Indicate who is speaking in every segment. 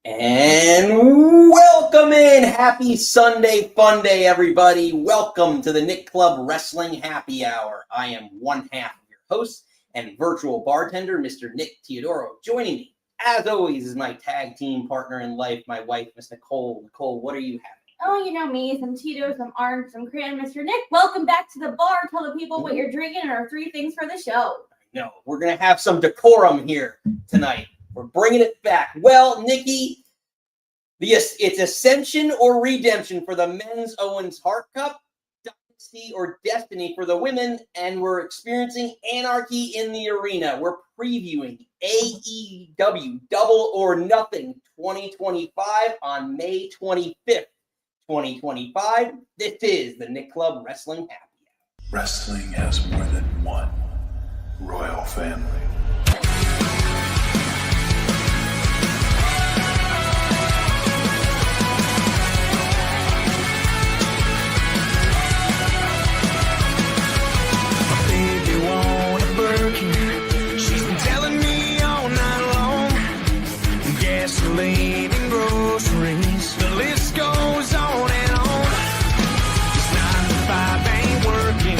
Speaker 1: And welcome in. Happy Sunday fun day, everybody. Welcome to the Nick Club Wrestling Happy Hour. I am one half of your host and virtual bartender, Mr. Nick Teodoro. Joining me, as always, is my tag team partner in life, my wife, Miss Nicole. Nicole, what are you having?
Speaker 2: Oh, you know me, some Tito's, some orange, some cream. Mr. Nick, welcome back to the bar. Tell the people what you're drinking and our 3 things for the show.
Speaker 1: No, we're going to have some decorum here tonight. We're bringing it back. Well, Nikki, it's Ascension or Redemption for the men's Owens Hart Cup, Dynasty or Destiny for the women, and we're experiencing Anarchy in the arena. We're previewing AEW Double or Nothing 2025 on May 25th, 2025. This is the Nick Club Wrestling Happy Hour.
Speaker 3: Wrestling has more than one royal family.
Speaker 4: Gasoline and groceries, the list goes on and on. This 9 to 5 ain't working.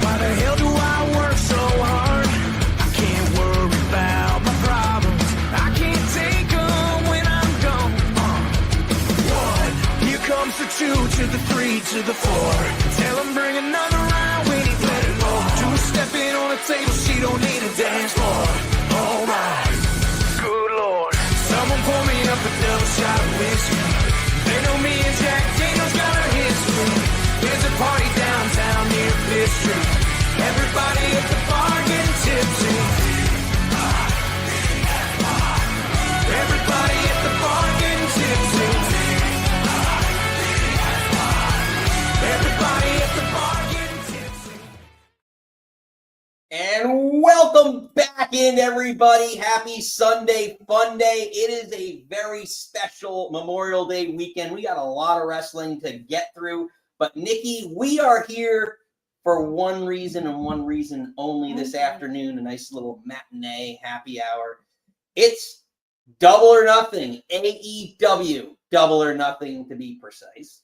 Speaker 4: Why the hell do I work so hard? I can't worry about my problems. I can't take them when I'm gone. 1, here comes the 2 to the 3 to the 4. Tell him bring another round when he's let it go. 2 stepping on the table, she don't need a dance floor. Oh my. Someone pour me up a double shot of whiskey. They know me and Jack Daniels got a history. There's a party downtown near Fifth Street. Everybody at the bar getting tipsy. Everybody at the bar getting tipsy. Everybody at the bar getting tipsy.
Speaker 1: And welcome back in, everybody. Happy Sunday fun day. It is a very special Memorial Day weekend. We got a lot of wrestling to get through. But, Nikki, we are here for one reason and one reason only this afternoon. A nice little matinee happy hour. It's Double or Nothing. AEW Double or Nothing, to be precise.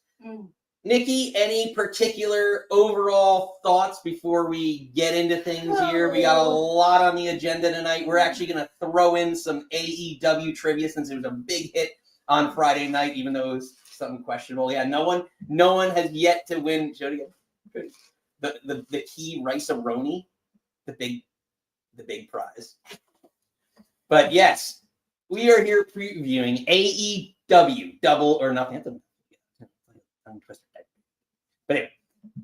Speaker 1: Nikki, any particular overall thoughts before we get into things here? We got a lot on the agenda tonight. We're actually going to throw in some AEW trivia since it was a big hit on Friday night, even though it was something questionable. Yeah, no one has yet to win. Show it again. The key rice-a-roni, the big prize. But yes, we are here previewing AEW Double or Nothing. But anyway,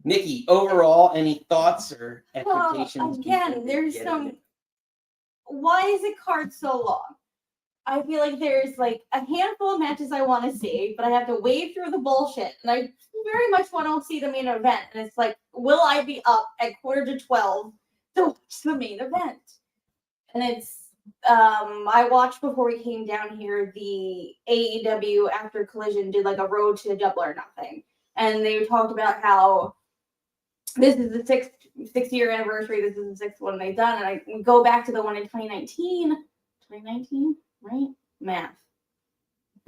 Speaker 1: Nikki, overall, any thoughts or expectations?
Speaker 2: Again, there's some. Why is the card so long? I feel like there's like a handful of matches I want to see, but I have to wade through the bullshit, and I very much want to see the main event. And it's like, will I be up at 11:45 to watch the main event? And it's. I watched before we came down here. The AEW after Collision did like a road to Double or Nothing. And they talked about how this is the sixth year anniversary. This is the 6th one they've done. And I go back to the one in 2019. 2019, right? Math.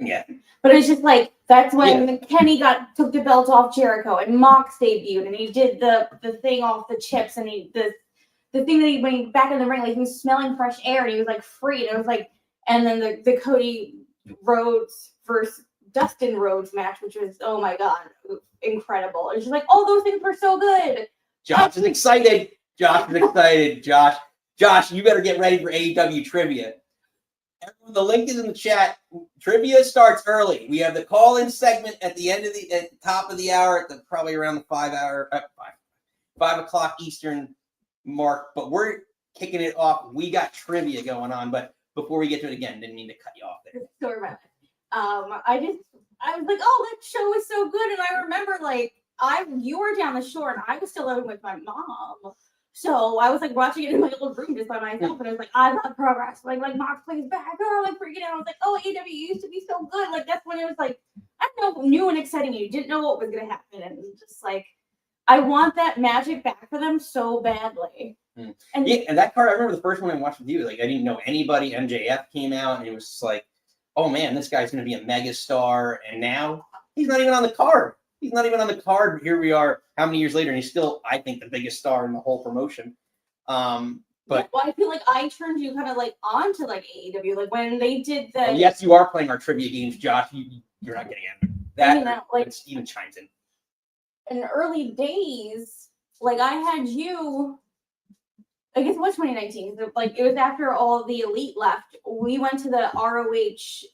Speaker 1: Yeah.
Speaker 2: But it's just like, that's when Kenny took the belt off Jericho and Mox debuted. And he did the thing off the chips. And the thing that he went back in the ring, like he was smelling fresh air. And he was like free. And it was like, and then the Cody Rhodes versus Dustin Rhodes match, which was, oh my God, incredible. It's just like, all those things were so good.
Speaker 1: Josh is excited. Josh, you better get ready for AEW trivia. Everyone, the link is in the chat. Trivia starts early. We have the call-in segment at the top of the hour, probably around the 5 o'clock Eastern mark. But we're kicking it off. We got trivia going on. But before we get to it again, didn't mean to cut you off there.
Speaker 2: Sorry about that. I was like, oh, that show was so good. And I remember you were down the shore and I was still living with my mom. So I was like watching it in my little room just by myself. And I was like, I love pro wrestling. Like Mox plays back. Or like freaking out. I was like, oh, AEW used to be so good. Like that's when it was like, I don't know, new and exciting. You didn't know what was going to happen. And it was just like, I want that magic back for them so badly.
Speaker 1: And that card, I remember the first one I watched with you. Like I didn't know anybody. MJF came out and it was just like, oh man, this guy's going to be a megastar. And now he's not even on the card. He's not even on the card. Here we are, how many years later, and he's still, I think, the biggest star in the whole promotion. But
Speaker 2: well, I feel like I turned you kind of like onto like AEW, like when they did the.
Speaker 1: yes, you are playing our trivia games, Josh. You're not getting it. That
Speaker 2: You know, like-
Speaker 1: Steven chimes in.
Speaker 2: In early days, like I had you. I guess it was 2019. Like it was after all the elite left. We went to the ROH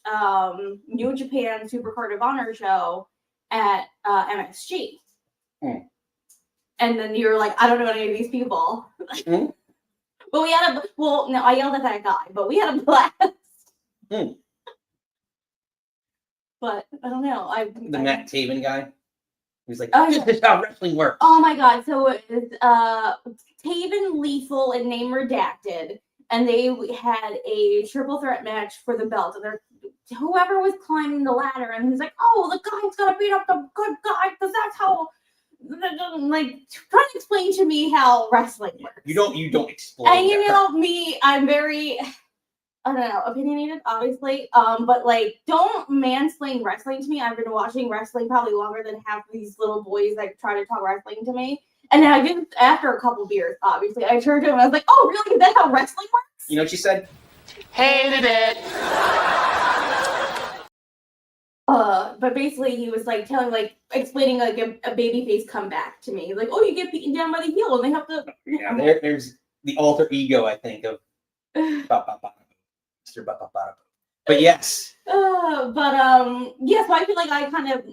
Speaker 2: New Japan Supercard of Honor show at MSG. And then you were like, I don't know any of these people. But we had no, I yelled at that guy, but we had a blast. But I don't know.
Speaker 1: The Matt Taven guy. He's like,
Speaker 2: Oh,
Speaker 1: this is how wrestling works.
Speaker 2: Oh my god! So it was Taven, Lethal, and Name Redacted, and they had a triple threat match for the belt. And whoever was climbing the ladder, and he's like, "Oh, the guy's gotta beat up the good guy because that's how." Like trying to explain to me how wrestling works.
Speaker 1: You don't explain.
Speaker 2: And you know me, I'm very, I don't know, opinionated, obviously. But like, don't mansplain wrestling to me. I've been watching wrestling probably longer than half of these little boys that try to talk wrestling to me. And then I did after a couple beers, obviously. I turned to him and I was like, "Oh, really? Is that how wrestling works?"
Speaker 1: You know what she said?
Speaker 4: Hated it.
Speaker 2: But basically he was like explaining like a babyface comeback to me. Like, "Oh, you get beaten down by the heel and they have to."
Speaker 1: Yeah, there's the alter ego, I think, of Mr. But yes.
Speaker 2: Yeah, so I feel like I kind of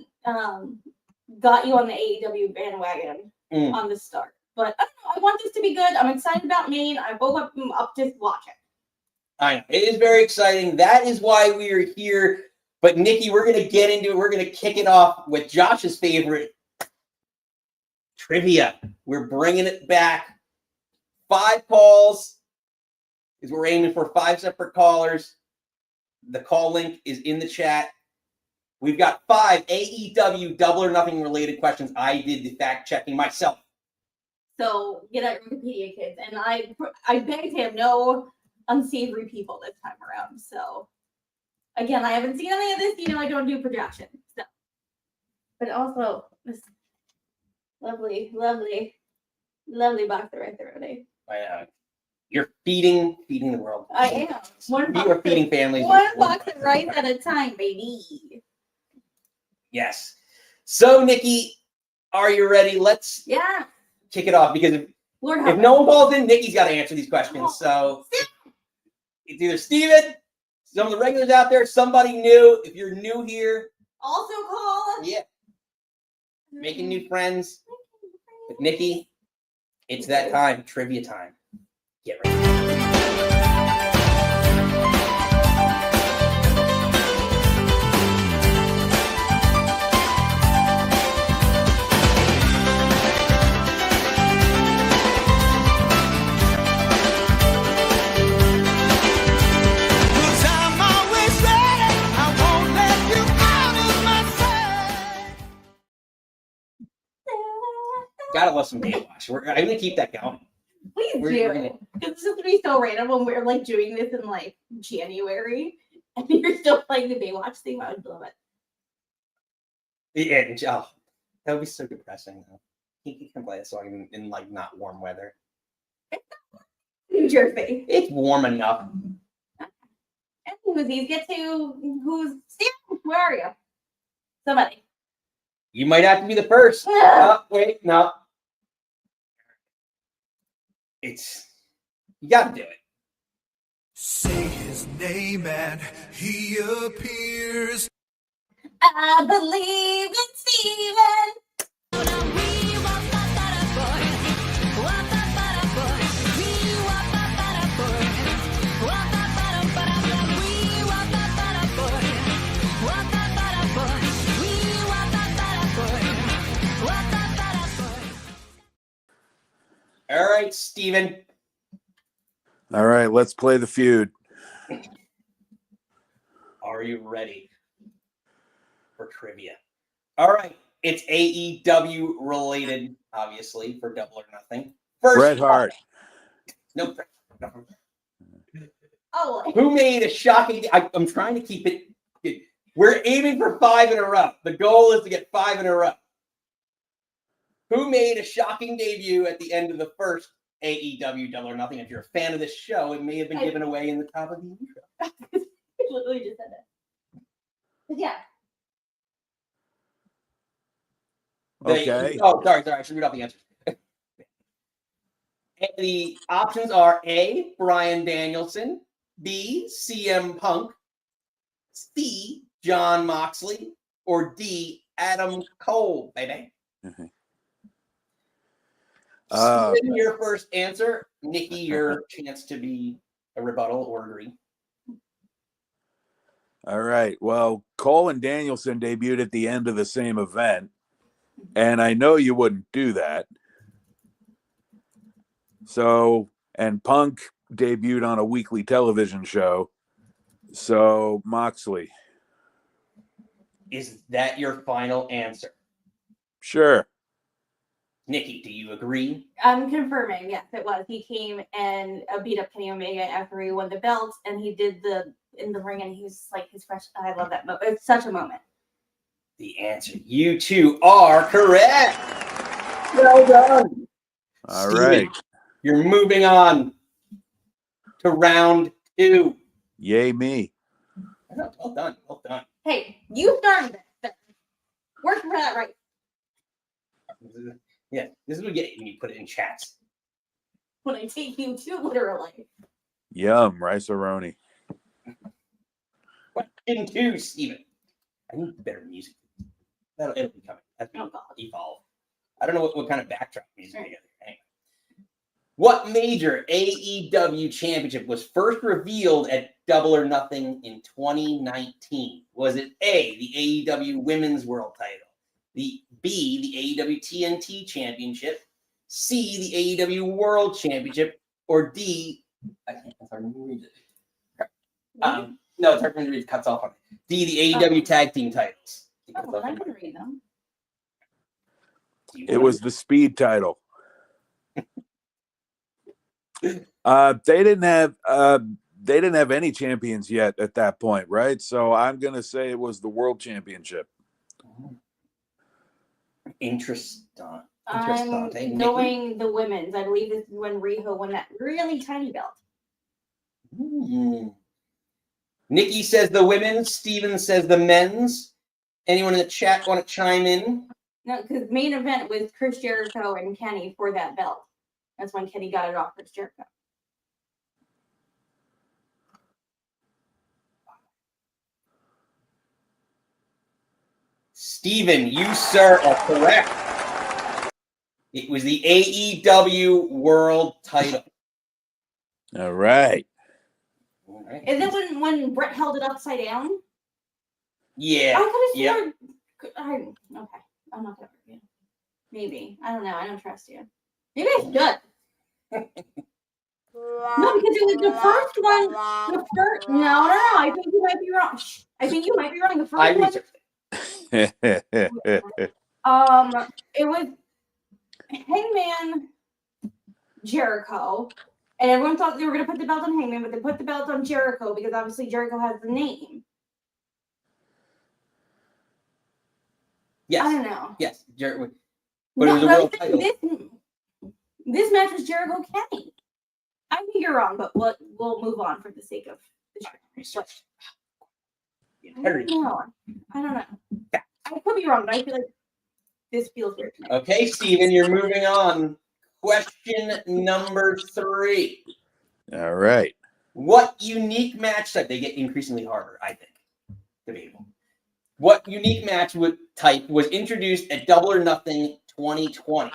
Speaker 2: got you on the AEW bandwagon on the start. But I don't know, I want this to be good. I'm excited about Maine. I woke up to watch it.
Speaker 1: I know. It is very exciting. That is why we are here. But Nikki, we're going to get into it. We're going to kick it off with Josh's favorite trivia. We're bringing it back. 5 calls is we're aiming for 5 separate callers. The call link is in the chat. We've got 5 AEW Double or Nothing related questions. I did the fact checking myself.
Speaker 2: So get out Wikipedia, kids. And I begged him no unsavory people this time around. So again, I haven't seen any of this. You know, I don't do projections. So. But also this lovely boxer right there, Renee.
Speaker 1: You're feeding the world.
Speaker 2: I am.
Speaker 1: You are feeding families.
Speaker 2: One box of rice at a time, baby.
Speaker 1: Yes. So, Nikki, are you ready? Let's kick it off because if no one calls in, Nikki's got to answer these questions. So it's either Steven, some of the regulars out there, somebody new. If you're new here,
Speaker 2: also call.
Speaker 1: Yeah. Making new friends with Nikki. It's that time, trivia time. Get ready. Gotta love some Baywatch. I'm gonna keep that going.
Speaker 2: Please do. Because this is gonna be so random when we're like doing this in like January and you're still playing the Baywatch theme. I would love it.
Speaker 1: Yeah, that would be so depressing though. He can play a song in like not warm weather.
Speaker 2: New Jersey.
Speaker 1: It's warm enough.
Speaker 2: And who's Steven? Where are you? Somebody.
Speaker 1: You might have to be the first. Wait, no. You gotta do it.
Speaker 3: Say his name and he appears.
Speaker 2: I believe in Steven.
Speaker 1: All right, Steven.
Speaker 5: All right, let's play the feud.
Speaker 1: Are you ready for trivia? All right, it's AEW related, obviously, for Double or Nothing. First,
Speaker 5: Bret Hart.
Speaker 1: No.
Speaker 2: Oh.
Speaker 1: Who made a shocking? I'm trying to keep it We're aiming for 5 in a row. The goal is to get 5 in a row. Who made a shocking debut at the end of the first AEW Double or Nothing? If you're a fan of this show, it may have been given away in the top of the intro.
Speaker 2: I literally just said that. But yeah.
Speaker 5: Okay.
Speaker 1: Sorry. I should read off the answers. The options are A, Bryan Danielson, B, CM Punk, C, Jon Moxley, or D, Adam Cole, baby. Steven, your first answer. Nikki, your chance to be a rebuttal or agree.
Speaker 5: All right. Well, Cole and Danielson debuted at the end of the same event, and I know you wouldn't do that. So, and Punk debuted on a weekly television show. So, Moxley.
Speaker 1: Is that your final answer?
Speaker 5: Sure.
Speaker 1: Nikki, do you agree?
Speaker 2: I'm confirming. Yes, it was. He came and beat up Kenny Omega after he won the belts, and he did in the ring, and he was like his fresh. I love that moment. It's such a moment.
Speaker 1: The answer. You two are correct. Well done.
Speaker 5: All
Speaker 1: Steven,
Speaker 5: right.
Speaker 1: You're moving on to round 2.
Speaker 5: Yay, me.
Speaker 1: Well done. Well done.
Speaker 2: Hey, you started that. Work for that, right?
Speaker 1: Yeah, this is what you get when you put it in chats.
Speaker 2: When I take you too literally.
Speaker 5: Yum, rice-a-roni.
Speaker 1: Question 2, Steven. I need better music. It'll be coming. That's
Speaker 2: Oh, God.
Speaker 1: evolve. I don't know what kind of backdrop music we got. Anyway. What major AEW championship was first revealed at Double or Nothing in 2019? Was it A, the AEW Women's World Title, B, the AEW TNT Championship, C, the AEW World Championship, or D, it's hard to read it. No, it's hard for me to read. It cuts off on it. D, the AEW Tag Team titles.
Speaker 2: Oh, well, I can read them.
Speaker 5: It was the Speed title. They didn't have any champions yet at that point, right? So I'm gonna say it was the World Championship.
Speaker 1: Interesting.
Speaker 2: I'm going the women's. I believe this is when Riho won that really tiny belt.
Speaker 1: Nikki says the women's. Steven says the men's. Anyone in the chat want to chime in?
Speaker 2: No, because main event was Chris Jericho and Kenny for that belt. That's when Kenny got it off Chris Jericho.
Speaker 1: Steven, you, sir, are correct. It was the AEW World Title.
Speaker 5: All right.
Speaker 1: All right.
Speaker 2: Is it when Brett held it upside down?
Speaker 1: Yeah.
Speaker 2: I could have
Speaker 1: Yep.
Speaker 2: sworn. Okay, I'm not gonna argue. Maybe. I don't know. I don't trust you. Maybe I should. No, because it was the first one. No. I think you might be wrong. I think you might be wrong. The first
Speaker 1: I
Speaker 2: one.
Speaker 1: researched it.
Speaker 2: It was Hangman Jericho, and everyone thought they were going to put the belt on Hangman, but they put the belt on Jericho because obviously Jericho has the name.
Speaker 1: Yes.
Speaker 2: I don't know.
Speaker 1: Yes. But it was a world title.
Speaker 2: This match was Jericho Kenny. I think you're wrong, but we'll move on for the sake of the show. I don't know. I could be wrong, but I feel like this feels weird to me.
Speaker 1: Okay, Steven, you're moving on. Question number 3.
Speaker 5: All right.
Speaker 1: What unique match type? They get increasingly harder, I think. Debatable. What unique match type was introduced at Double or Nothing 2020?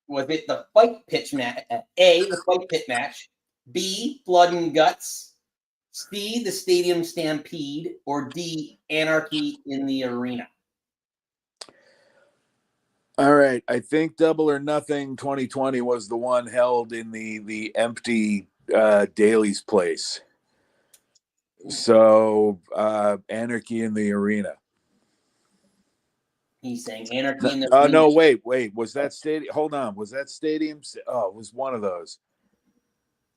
Speaker 1: Was it the fight pitch match? A, the fight pit match. B, blood and guts. C, the stadium stampede. Or D, anarchy in the arena.
Speaker 5: All right. I think Double or Nothing 2020 was the one held in the empty Daly's place. So Anarchy in the arena.
Speaker 1: He's saying anarchy in the arena.
Speaker 5: No, wait. Was that stadium? Hold on. Was that stadium? Oh, it was one of those.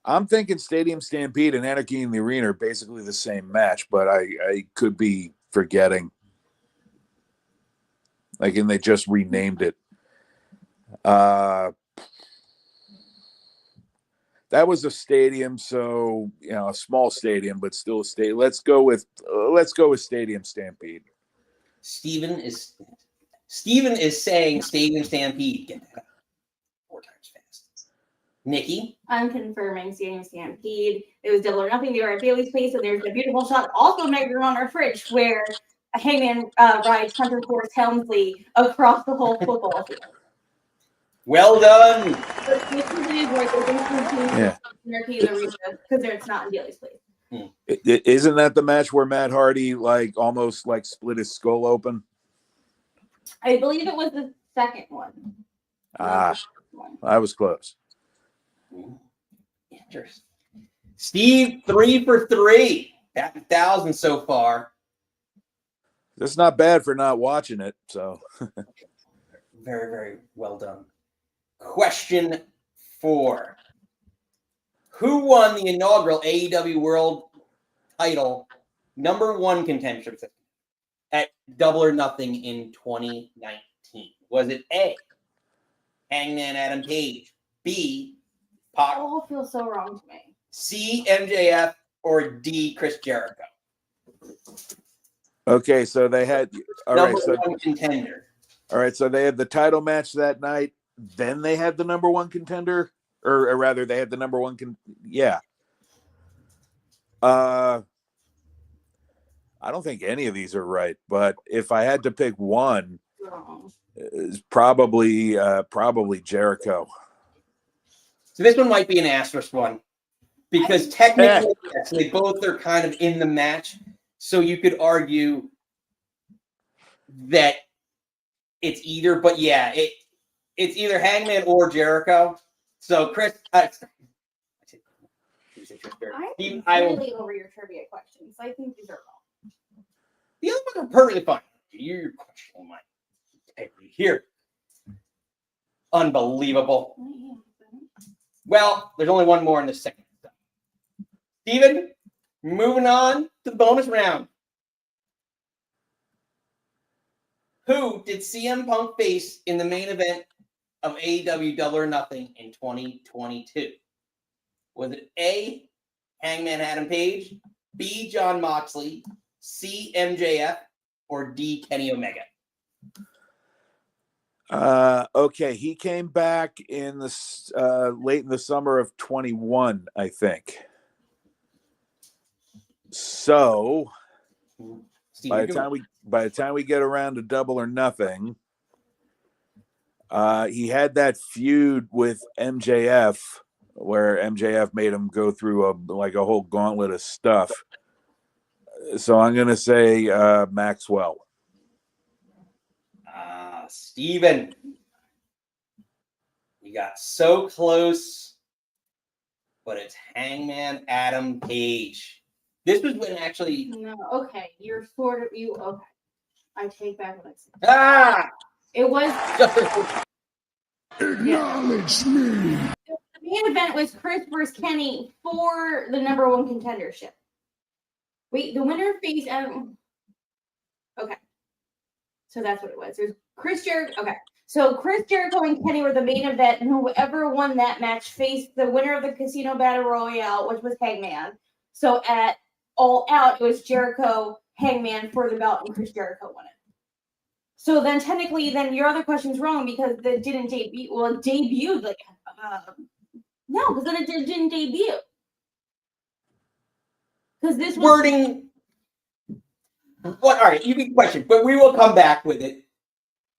Speaker 5: I'm thinking Stadium Stampede and Anarchy in the Arena are basically the same match, but I could be forgetting. Like, and they just renamed it. That was a stadium, so a small stadium, but still a stadium. Let's go with Stadium Stampede.
Speaker 1: Steven is saying Stadium Stampede. Get that out 4 times fast. Nikki?
Speaker 2: I'm confirming Stadium Stampede. It was Double or Nothing. They were at Bailey's place, and there's a beautiful shot also measured on our fridge where a Hangman rides Hunter Force Helmsley across the whole football field.
Speaker 1: Well done.
Speaker 5: Yeah.
Speaker 2: Anarchy because it's not in Bailey's place.
Speaker 5: Isn't that the match where Matt Hardy almost split his skull open?
Speaker 2: I believe it was the second one.
Speaker 5: I was close.
Speaker 1: Interesting. Steve, 3 for 3. At 1,000 so far.
Speaker 5: That's not bad for not watching it. So
Speaker 1: very, very well done. Question 4. Who won the inaugural AEW World title #1 contention at Double or Nothing in 2019? Was it A, Hangman Adam Page, B, Pac,
Speaker 2: all feels so wrong to me,
Speaker 1: C, MJF, or D, Chris Jericho?
Speaker 5: okay, so they had
Speaker 1: #1 contender.
Speaker 5: All right, so they had the title match that night. Then they had the #1 contender, or rather, they had the #1. Yeah. I don't think any of these are right, but if I had to pick one, it's probably Jericho.
Speaker 1: So this one might be an asterisk one because technically yes, they both are kind of in the match. So you could argue that it's either, but yeah, it's either Hangman or Jericho. So Chris,
Speaker 2: I'm really over your trivia questions. I think these are wrong.
Speaker 1: The other ones are perfectly fine. You're questioning my integrity here. Unbelievable. Well, there's only one more in this second. Steven, moving on to the bonus round. Who did CM Punk face in the main event of AEW Double or Nothing in 2022? Was it A, Hangman Adam Page, B, John Moxley, C, MJF, or D, Kenny Omega?
Speaker 5: Okay, he came back in the late in the summer of 21, I think. So by the time we get around to Double or Nothing, he had that feud with MJF where MJF made him go through a whole gauntlet of stuff. So I'm gonna say Maxwell.
Speaker 1: Steven, you got so close, but it's Hangman Adam Page. This was when actually.
Speaker 2: No, okay, you're sort of okay. I take back what I said. It was.
Speaker 3: Acknowledge me.
Speaker 2: The main event was Chris versus Kenny for the #1 contendership. Wait, the winner faced Adam. Okay, so that's what it was. There's Chris Jericho. Okay, so Chris Jericho and Kenny were the main event, and whoever won that match faced the winner of the Casino Battle Royale, which was Hangman. So at All Out, it was Jericho, Hangman for the belt, and Chris Jericho won it. So then technically, your other question's wrong because it didn't debut. Well, it debuted no, because then it didn't debut. Because this was
Speaker 1: wording. What? All right, you can question, but we will come back with it.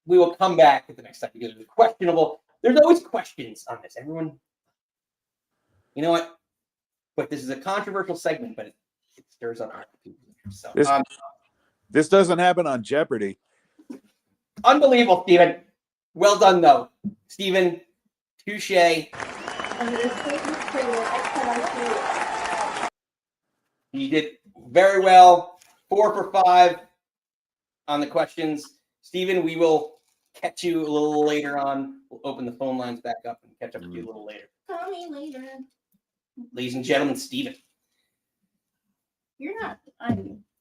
Speaker 1: We will come back at the next time because it's questionable. There's always questions on this. Everyone, you know what? But this is a controversial segment, but it stirs up people. So
Speaker 5: this doesn't happen on Jeopardy.
Speaker 1: Unbelievable, Steven. Well done, though. Steven, touche. You did very well. 4 for 5 on the questions. Steven, we will catch you a little later on. We'll open the phone lines back up and catch up with you a little later.
Speaker 2: Call me later.
Speaker 1: Ladies and gentlemen, Steven.
Speaker 2: You're not.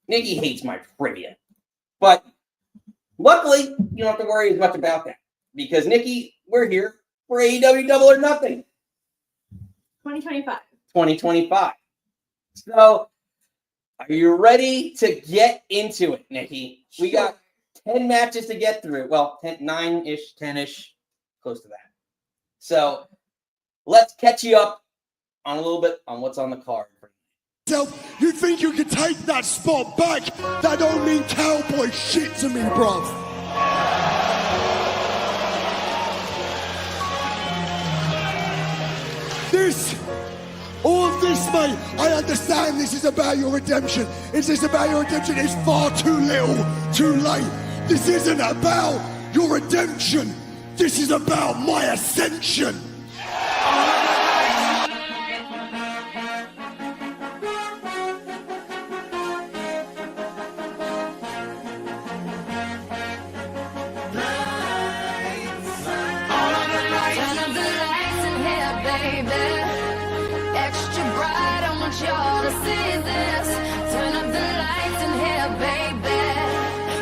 Speaker 1: Nikki hates my trivia. But luckily, you don't have to worry as much about that. Because, Nikki, we're here for AEW Double or Nothing.
Speaker 2: 2025.
Speaker 1: 2025. So, are you ready to get into it, Nikki? We got 10 matches to get through. Well, 9-ish, 10-ish, close to that. So, let's catch you up on a little bit on what's on the card.
Speaker 6: You think you can take that spot back? That don't mean cowboy shit to me, bruv. All of this, mate, I understand this is about your redemption. Is this about your redemption? It's far too little, too late. This isn't about your redemption. This is about my ascension.
Speaker 7: Y'all to see this. Turn up the lights in here, baby.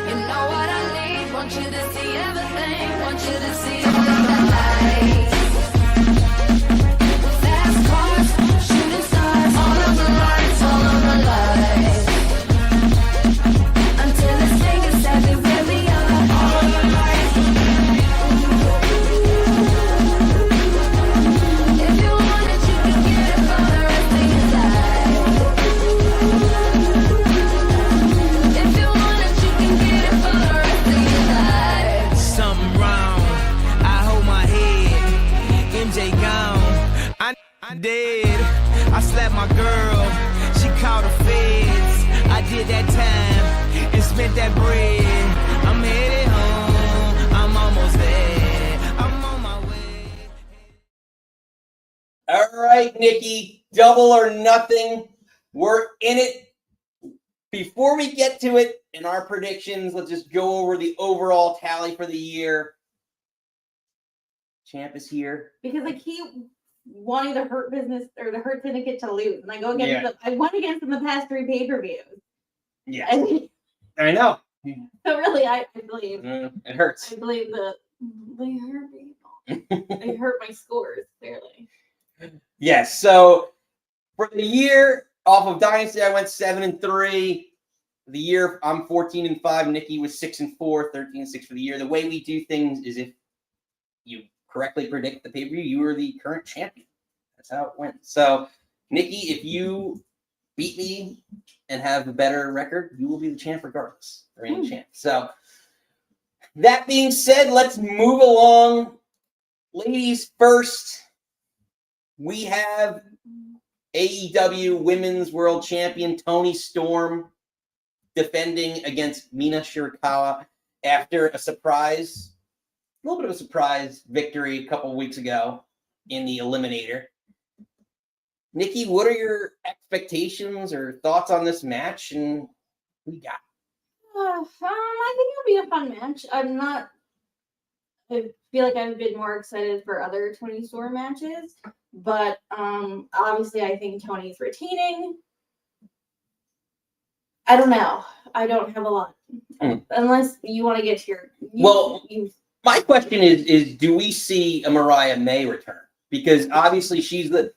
Speaker 7: You know what I need. Want you to see everything. Want you to see the lights. Fast cars, shooting stars. All of the lights, all of the lights. Until this thing is exactly where we are. All of the lights. If you want it, you can get it for the rest of your life.
Speaker 4: Dead. I slapped my girl, she called the feds. I did that time and spent that bread. I'm headed home, I'm almost there. I'm on my way.
Speaker 1: All right, Nikki, Double or Nothing. We're in it. Before we get to it and our predictions, let's just go over the overall tally for the year. Champ is here.
Speaker 2: Because I keep wanting the Hurt Business or the Hurt Syndicate to lose, and I go against them. I won against them the past 3 pay-per-views.
Speaker 1: Yeah, I know.
Speaker 2: So really, I believe
Speaker 1: it hurts.
Speaker 2: I believe they hurt people. They hurt my scores clearly.
Speaker 1: Yes. So for the year off of Dynasty, I went 7-3. The year I'm 14-5. Nikki was 6-4, 13-6 for the year. The way we do things is if you correctly predict the pay-per-view, you are the current champion. That's how it went. So, Nikki, if you beat me and have a better record, you will be the champ regardless. Reigning champ. So, that being said, let's move along. Ladies first, we have AEW Women's World Champion Toni Storm defending against Mina Shirakawa after a little bit of a surprise victory a couple of weeks ago in the Eliminator. Nikki, what are your expectations or thoughts on this match? And who you got?
Speaker 2: I think it'll be a fun match. I feel like I've been more excited for other Toni Storm matches, but obviously I think Toni's retaining. I don't know. I don't have a lot. Unless you want to get to your...
Speaker 1: My question is do we see a Mariah May return? Because obviously she's the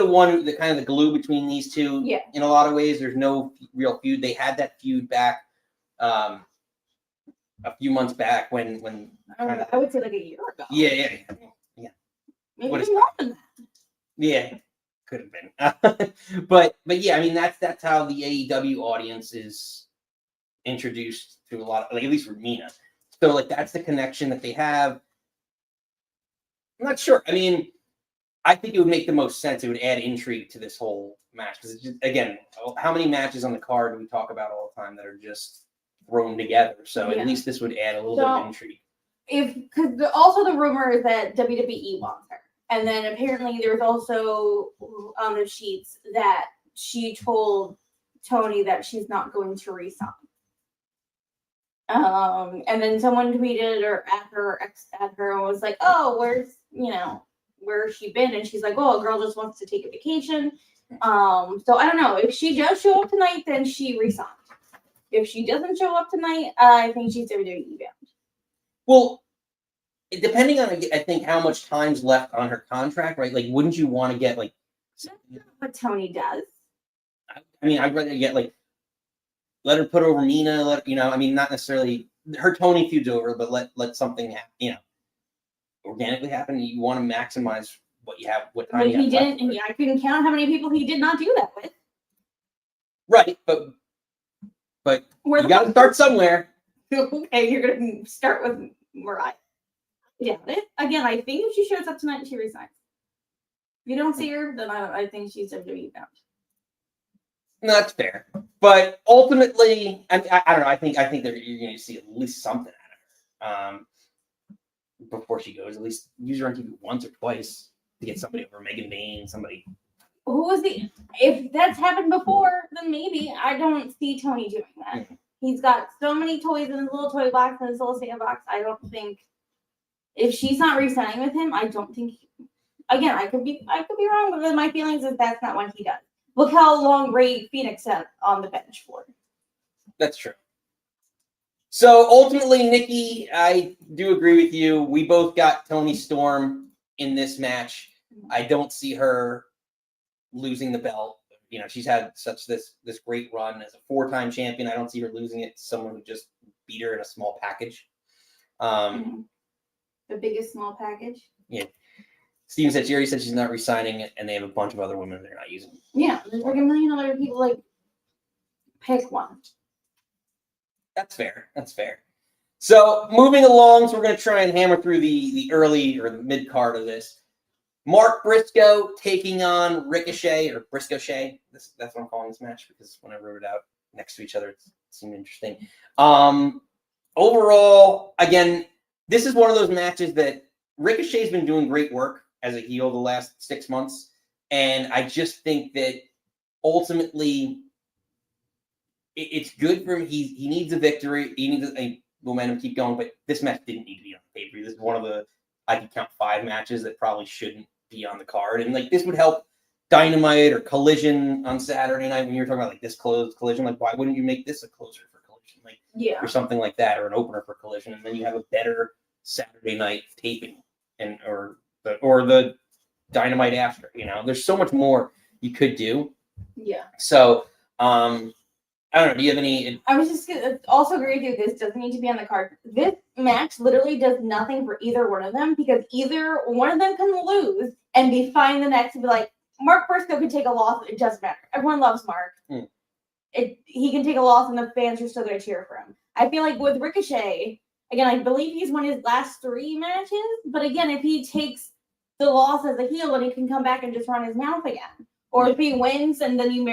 Speaker 1: one, the kind of the glue between these two.
Speaker 2: Yeah.
Speaker 1: In a lot of ways, there's no real feud. They had that feud back a few months back when
Speaker 2: I would say like a year ago.
Speaker 1: Yeah.
Speaker 2: Maybe even more than that.
Speaker 1: Yeah, could have been. but yeah, I mean that's how the AEW audience is introduced to a lot of, like, at least for Mina. So, like, that's the connection that they have. I'm not sure. I mean, I think it would make the most sense. It would add intrigue to this whole match. Because, again, how many matches on the card do we talk about all the time that are just thrown together? So, at least this would add a little bit of intrigue.
Speaker 2: Because also the rumor is that WWE wants her. And then apparently there's also on the sheets that she told Toni that she's not going to resign. And then someone tweeted or at her and was like, "Oh, where's she been?" And she's like, "Oh, a girl just wants to take a vacation." So I don't know. If she does show up tonight, then she resigns. If she doesn't show up tonight, I think she's WWE bound.
Speaker 1: Well, depending on, I think, how much time's left on her contract, right? Like, wouldn't you want to get, like...
Speaker 2: What Toni does.
Speaker 1: I mean, I'd rather get, like, let her put over Mina, I mean, not necessarily... Her Toni feud's over, but let something happen, organically happen. You want to maximize what you have, what time
Speaker 2: But
Speaker 1: you have
Speaker 2: he
Speaker 1: left.
Speaker 2: didn't, I couldn't count how many people he did not do that with.
Speaker 1: Right, but
Speaker 2: Where
Speaker 1: you got to start somewhere.
Speaker 2: Okay, you're going to start with Mariah. Yeah, again, I think if she shows up tonight, she resigns. If you don't see her, then I think she's WWE bound.
Speaker 1: No, that's fair. But ultimately, I don't know. I think that you're going to see at least something out of her before she goes. At least use her on TV once or twice to get somebody over. Megan Bain, somebody.
Speaker 2: Who was if that's happened before, then maybe. I don't see Toni doing that.
Speaker 1: Mhm.
Speaker 2: He's got so many toys in his little toy box and his little sandbox. I don't think if she's not re-signing with him, I don't think. Again, I could be wrong, but my feelings is that's not what he does. Look how long Ray Phoenix sat on the bench for.
Speaker 1: That's true. So ultimately, Nikki, I do agree with you. We both got Toni Storm in this match. I don't see her losing the belt. She's had such this great run as a 4-time champion. I don't see her losing it to someone who just beat her in a small package.
Speaker 2: The biggest small package.
Speaker 1: Yeah. Steven said she already said she's not re-signing it, and they have a bunch of other women they're not using.
Speaker 2: Yeah, there's like a million other people. Like, pick one.
Speaker 1: That's fair. That's fair. So moving along, so we're going to try and hammer through the early or the mid card of this. Mark Briscoe taking on Ricochet or Briscoe. That's what I'm calling this match because when I wrote it out next to each other, it seemed interesting. Overall, again, this is one of those matches that Ricochet's been doing great work as a heel the last 6 months, and I just think that ultimately it's good for him. He needs a victory. He needs a momentum to keep going, but this match didn't need to be on the pay-per-view. This is one of the, I could count 5 matches that probably shouldn't be on the card, and like this would help Dynamite or Collision on Saturday night when you're talking about like this Collision. Like, why wouldn't you make this a closer for Collision, like or something like that, or an opener for Collision, and then you have a better Saturday night taping or the Dynamite after. There's so much more you could do.
Speaker 2: Yeah.
Speaker 1: So I don't know. Do you have any?
Speaker 2: I was just gonna also agree with you. This doesn't need to be on the card. This match literally does nothing for either one of them because either one of them can lose and be fine the next and be like, Mark Briscoe can take a loss. It doesn't matter. Everyone loves Mark. He can take a loss and the fans are still going to cheer for him. I feel like with Ricochet, again, I believe he's won his last 3 matches. But again, if he takes the loss as a heel, then he can come back and just run his mouth again. Or if he wins and then you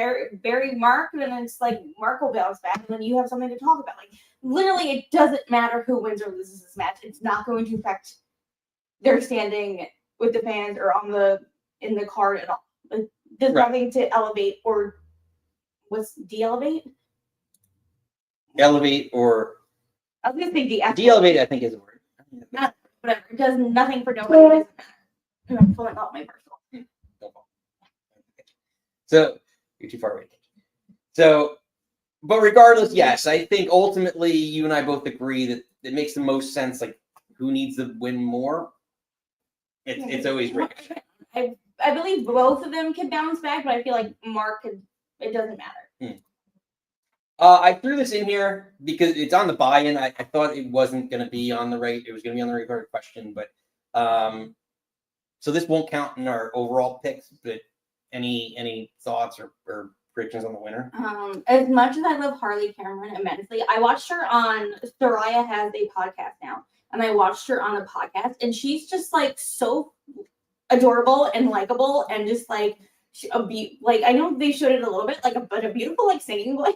Speaker 2: bury Mark, then it's like Mark will bounce back and then you have something to talk about. Like, literally, it doesn't matter who wins or loses this match. It's not going to affect their standing with the fans or in the card at all. It does nothing to elevate or what's de-elevate?
Speaker 1: Elevate or
Speaker 2: I was going to say
Speaker 1: de-elevate, I think is a word.
Speaker 2: Not, whatever. It does nothing for nobody. It doesn't matter. I'm pulling out my personal.
Speaker 1: So you're too far away. So, but regardless, yes, I think ultimately you and I both agree that it makes the most sense. Like, who needs to win more? It's always Ricochet.
Speaker 2: I believe both of them can bounce back, but I feel like Mark could. It doesn't matter.
Speaker 1: I threw this in here because it's on the buy-in. I thought it wasn't going to be on the rate. It was going to be on the recorded question, but so this won't count in our overall picks. But any thoughts or predictions on the winner?
Speaker 2: As much as I love Harley Cameron immensely, I watched her on Soraya has a podcast now, and I watched her on a podcast, and she's just like so adorable and likable, and just like I know they showed it a little bit, but a beautiful like singing voice.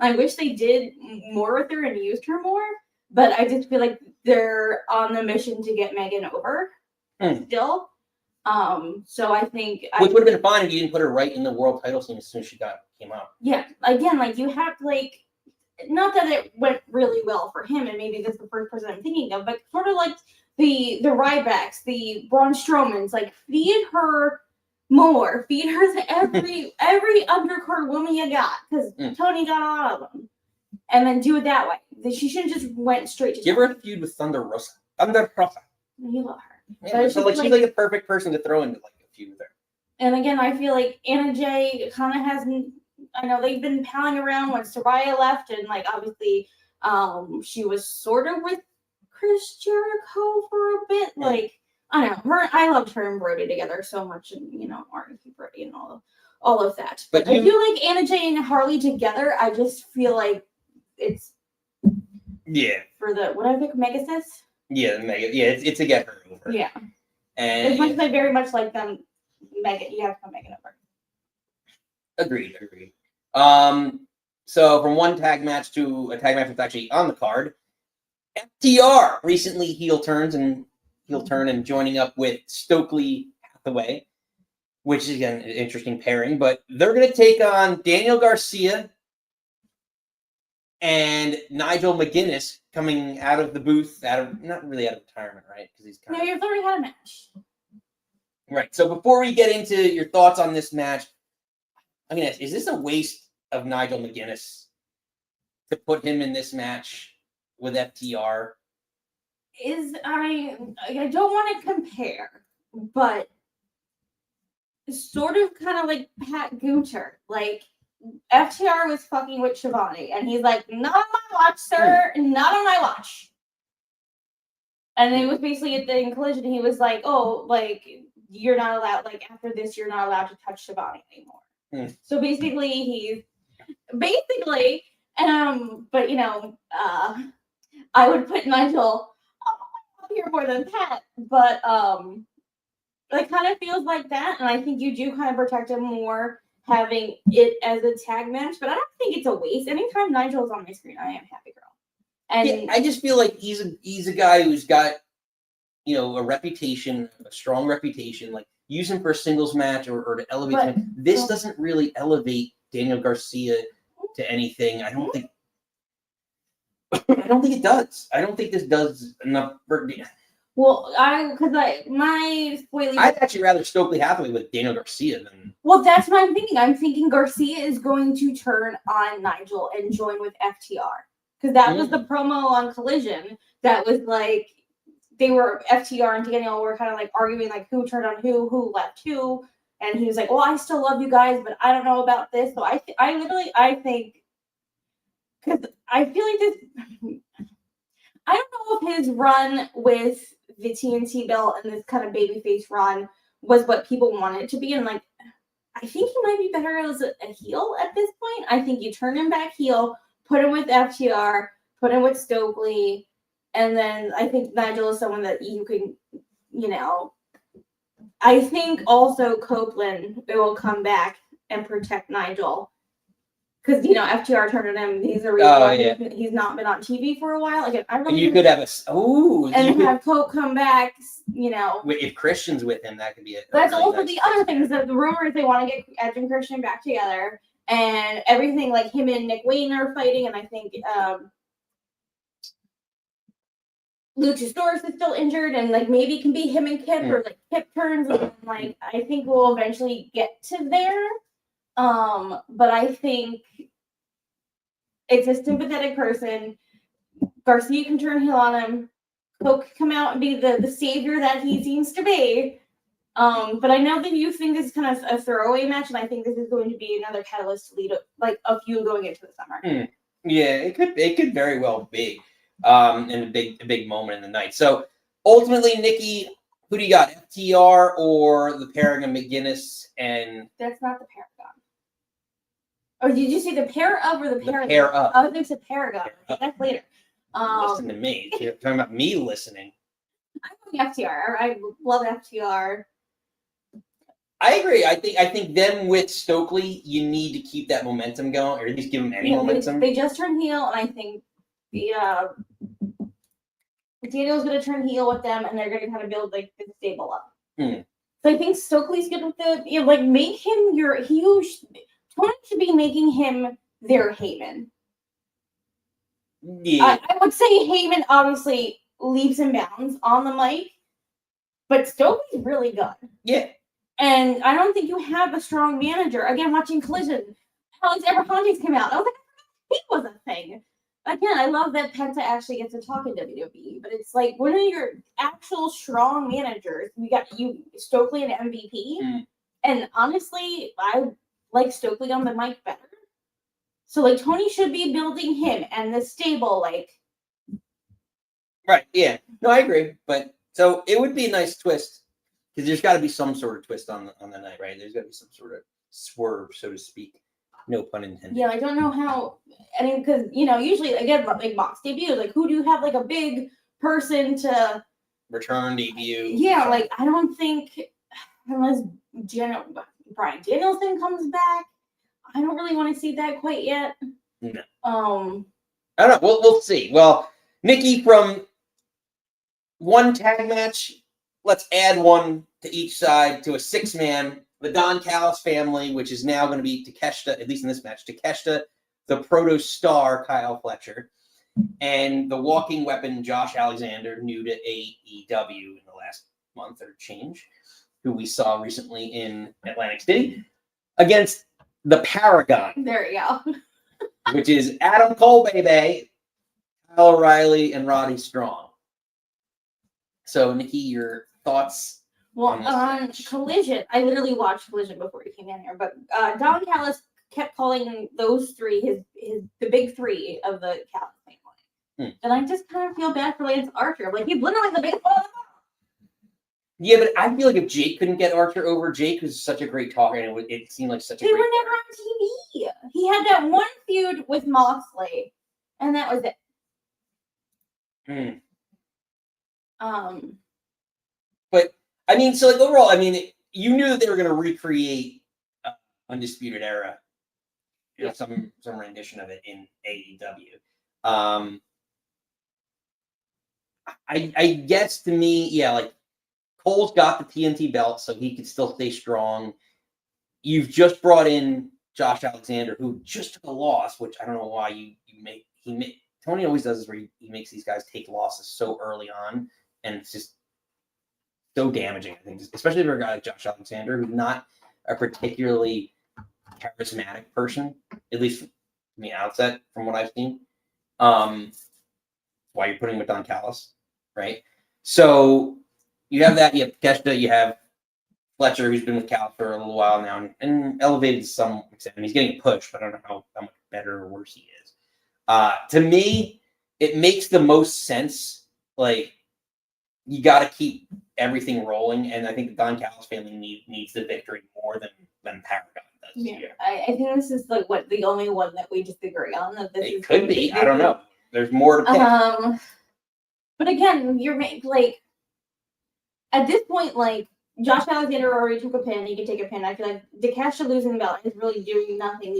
Speaker 2: I wish they did more with her and used her more, but I just feel like they're on the mission to get Megan over still. So I think
Speaker 1: which would have been fine if you didn't put her right in the world title scene as soon as she came out.
Speaker 2: Yeah, again, like you have not that it went really well for him, and maybe that's the first person I'm thinking of, but sort of like the Rybacks, the Braun Strowmans, like feed her more, feed her to every undercard woman you got, because Toni got all of them. and then do it that way. She shouldn't just went straight to
Speaker 1: Give her a feud with Thunder Rosa. Thunder Rosa.
Speaker 2: You love her.
Speaker 1: Yeah,
Speaker 2: But
Speaker 1: so like
Speaker 2: she's
Speaker 1: she's like a perfect person to throw into like a feud with her.
Speaker 2: And again, I feel like Anna Jay kind of hasn't. I know they've been palling around when Saraya left, and like obviously, she was sort of with Chris Jericho for a bit. Like I don't know her. I loved her and Brody together so much, and Martin Brody and all of that. But I feel like Anna Jay and Harley together. I just feel like it's for the what I think Megasis.
Speaker 1: Yeah, Mega. Yeah, it's to get her over.
Speaker 2: Yeah,
Speaker 1: and
Speaker 2: as much as I very much like them, Megan, you have to come Megan over.
Speaker 1: Agreed. So from one tag match to a tag match that's actually on the card, FTR recently heel turn and joining up with Stokely Hathaway, which is again an interesting pairing. But they're going to take on Daniel Garcia and Nigel McGuinness coming out of the booth, not really out of retirement, right? Because he's
Speaker 2: No, you've already had a match.
Speaker 1: Right. So before we get into your thoughts on this match, I'm going to ask, is this a waste of Nigel McGuinness to put him in this match with FTR?
Speaker 2: I don't want to compare, but sort of kind of like Pat Gunter. Like FTR was fucking with Shivani, and he's like, not on my watch, sir, not on my watch. And it was basically in Collision, he was like, oh, like, you're not allowed, like, after this, you're not allowed to touch Shivani anymore. So basically, but I would put Nigel up here more than Pat, but it kind of feels like that, and I think you do kind of protect him more having it as a tag match, but I don't think it's a waste. Anytime Nigel's on my screen, I am happy girl. And
Speaker 1: I just feel like he's a guy who's got a reputation, a strong reputation. Like use him for a singles match or to elevate him. This doesn't really elevate Daniel Garcia to anything. I don't think it does. I don't think this does enough for.
Speaker 2: Well, my spoiler.
Speaker 1: I'd actually rather Stokely Hathaway with Daniel Garcia than.
Speaker 2: Well, that's what I'm thinking. I'm thinking Garcia is going to turn on Nigel and join with FTR because that was the promo on Collision. That was like they were FTR and Daniel were kind of like arguing like who turned on who left who, and he was like, "Well, I still love you guys, but I don't know about this." So I think because I feel like this. I don't know if his run with the TNT belt and this kind of babyface run was what people wanted it to be. And like, I think he might be better as a heel at this point. I think you turn him back heel, put him with FTR, put him with Stokely. And then I think Nigel is someone that you can, I think also Copeland will come back and protect Nigel. Because FTR turned on him. He's a reason he's not been on TV for a while. Again, I really.
Speaker 1: And you could have
Speaker 2: have Cope come back.
Speaker 1: If Christian's with him, that could be it.
Speaker 2: That's really also the other thing is that the rumor is they want to get Edge and Christian back together, and everything like him and Nick Wayne are fighting, and I think Luchasaurus is still injured, and like maybe it can be him and Kip or like Kip turns, and like I think we'll eventually get to there. But I think it's a sympathetic person. Garcia can turn heel on him. Coke can come out and be the savior that he seems to be. But I know that you think this is kind of a throwaway match, and I think this is going to be another catalyst to lead like a feud going into the summer.
Speaker 1: Yeah, it could very well be. And a big moment in the night. So ultimately, Nikki, who do you got? FTR or the pairing of McGuinness and?
Speaker 2: That's not the Paragon. Or did you say the pair of or the Paragon?
Speaker 1: The pair of.
Speaker 2: I think it's a Paragon. That's later.
Speaker 1: Listen to me. You're talking about me listening.
Speaker 2: I'm going FTR. I love FTR.
Speaker 1: I agree. I think them with Stokely, you need to keep that momentum going, or at least give them any momentum.
Speaker 2: They just turned heel, and I think Daniel's going to turn heel with them, and they're going to kind of build like the stable up. So I think Stokely's good with the make him your huge. Tony should be making him their Heyman.
Speaker 1: Yeah.
Speaker 2: I would say Heyman obviously leaps and bounds on the mic, but Stokely's really good.
Speaker 1: Yeah.
Speaker 2: And I don't think you have a strong manager. Again, watching Collision, Alex Abrahantes came out. I was like, he was a thing. again, I love that Penta actually gets to talk in WWE, but it's like one of your actual strong managers. We got you, Stokely, and MVP, and honestly, I like Stokely on the mic better. So like Tony should be building him and the stable, like.
Speaker 1: Right. Yeah. No, I agree. But so it would be a nice twist because there's got to be some sort of twist on the night, right? There's got to be some sort of swerve, so to speak. No pun intended.
Speaker 2: Yeah, I don't know how. I mean, because usually again, like Mox debut, like who do you have like a big person to
Speaker 1: return debut?
Speaker 2: Yeah, like I don't think unless Bryan Danielson comes back, I don't really want to see that quite yet.
Speaker 1: No.
Speaker 2: I
Speaker 1: don't know. We'll see. Well, Nikki, from one tag match, let's add one to each side to a 6-man. The Don Callis family, which is now going to be Takeshita, at least in this match, Takeshita, the proto star Kyle Fletcher, and the walking weapon Josh Alexander, new to AEW in the last month or change, who we saw recently in Atlantic City, against the Paragon.
Speaker 2: There you go.
Speaker 1: Which is Adam Cole, baby, Kyle O'Reilly, and Roddy Strong. So, Nikki, your thoughts?
Speaker 2: Well, on Collision, I literally watched Collision before he came in here, but Don Callis kept calling those three the big three of the Callis family. And I just kind of feel bad for Lance Archer. Like, he's literally the biggest one of them all.
Speaker 1: Yeah, but I feel like if Jake couldn't get Archer over, Jake was such a great talker, and it seemed like such a
Speaker 2: They
Speaker 1: great
Speaker 2: were never on TV. He had that one feud with Moxley, and that was it.
Speaker 1: But I mean, so like overall, I mean, you knew that they were going to recreate Undisputed Era, some rendition of it in AEW. I guess to me, yeah, like Cole's got the TNT belt, so he could still stay strong. You've just brought in Josh Alexander, who just took a loss, which I don't know why Tony always does this where he makes these guys take losses so early on, and it's just so damaging, I think, especially for a guy like Josh Alexander, who's not a particularly charismatic person, at least from the outset, from what I've seen. Why you're putting him with Don Callis, right? So you have that, you have Takeshita, you have Fletcher, who's been with Cal for a little while now and elevated to some extent. And he's getting pushed, but I don't know how much better or worse he is. To me, it makes the most sense. Like, you got to keep everything rolling, and I think the Don Callis family needs the victory more than Paragon does.
Speaker 2: Yeah, I think this is like the only one that we disagree on. That this
Speaker 1: it could be. I don't know. There's more to pick.
Speaker 2: But again, you're like at this point, like Josh Alexander already took a pin. He can take a pin. I feel like Takeshita losing the belt is really doing nothing.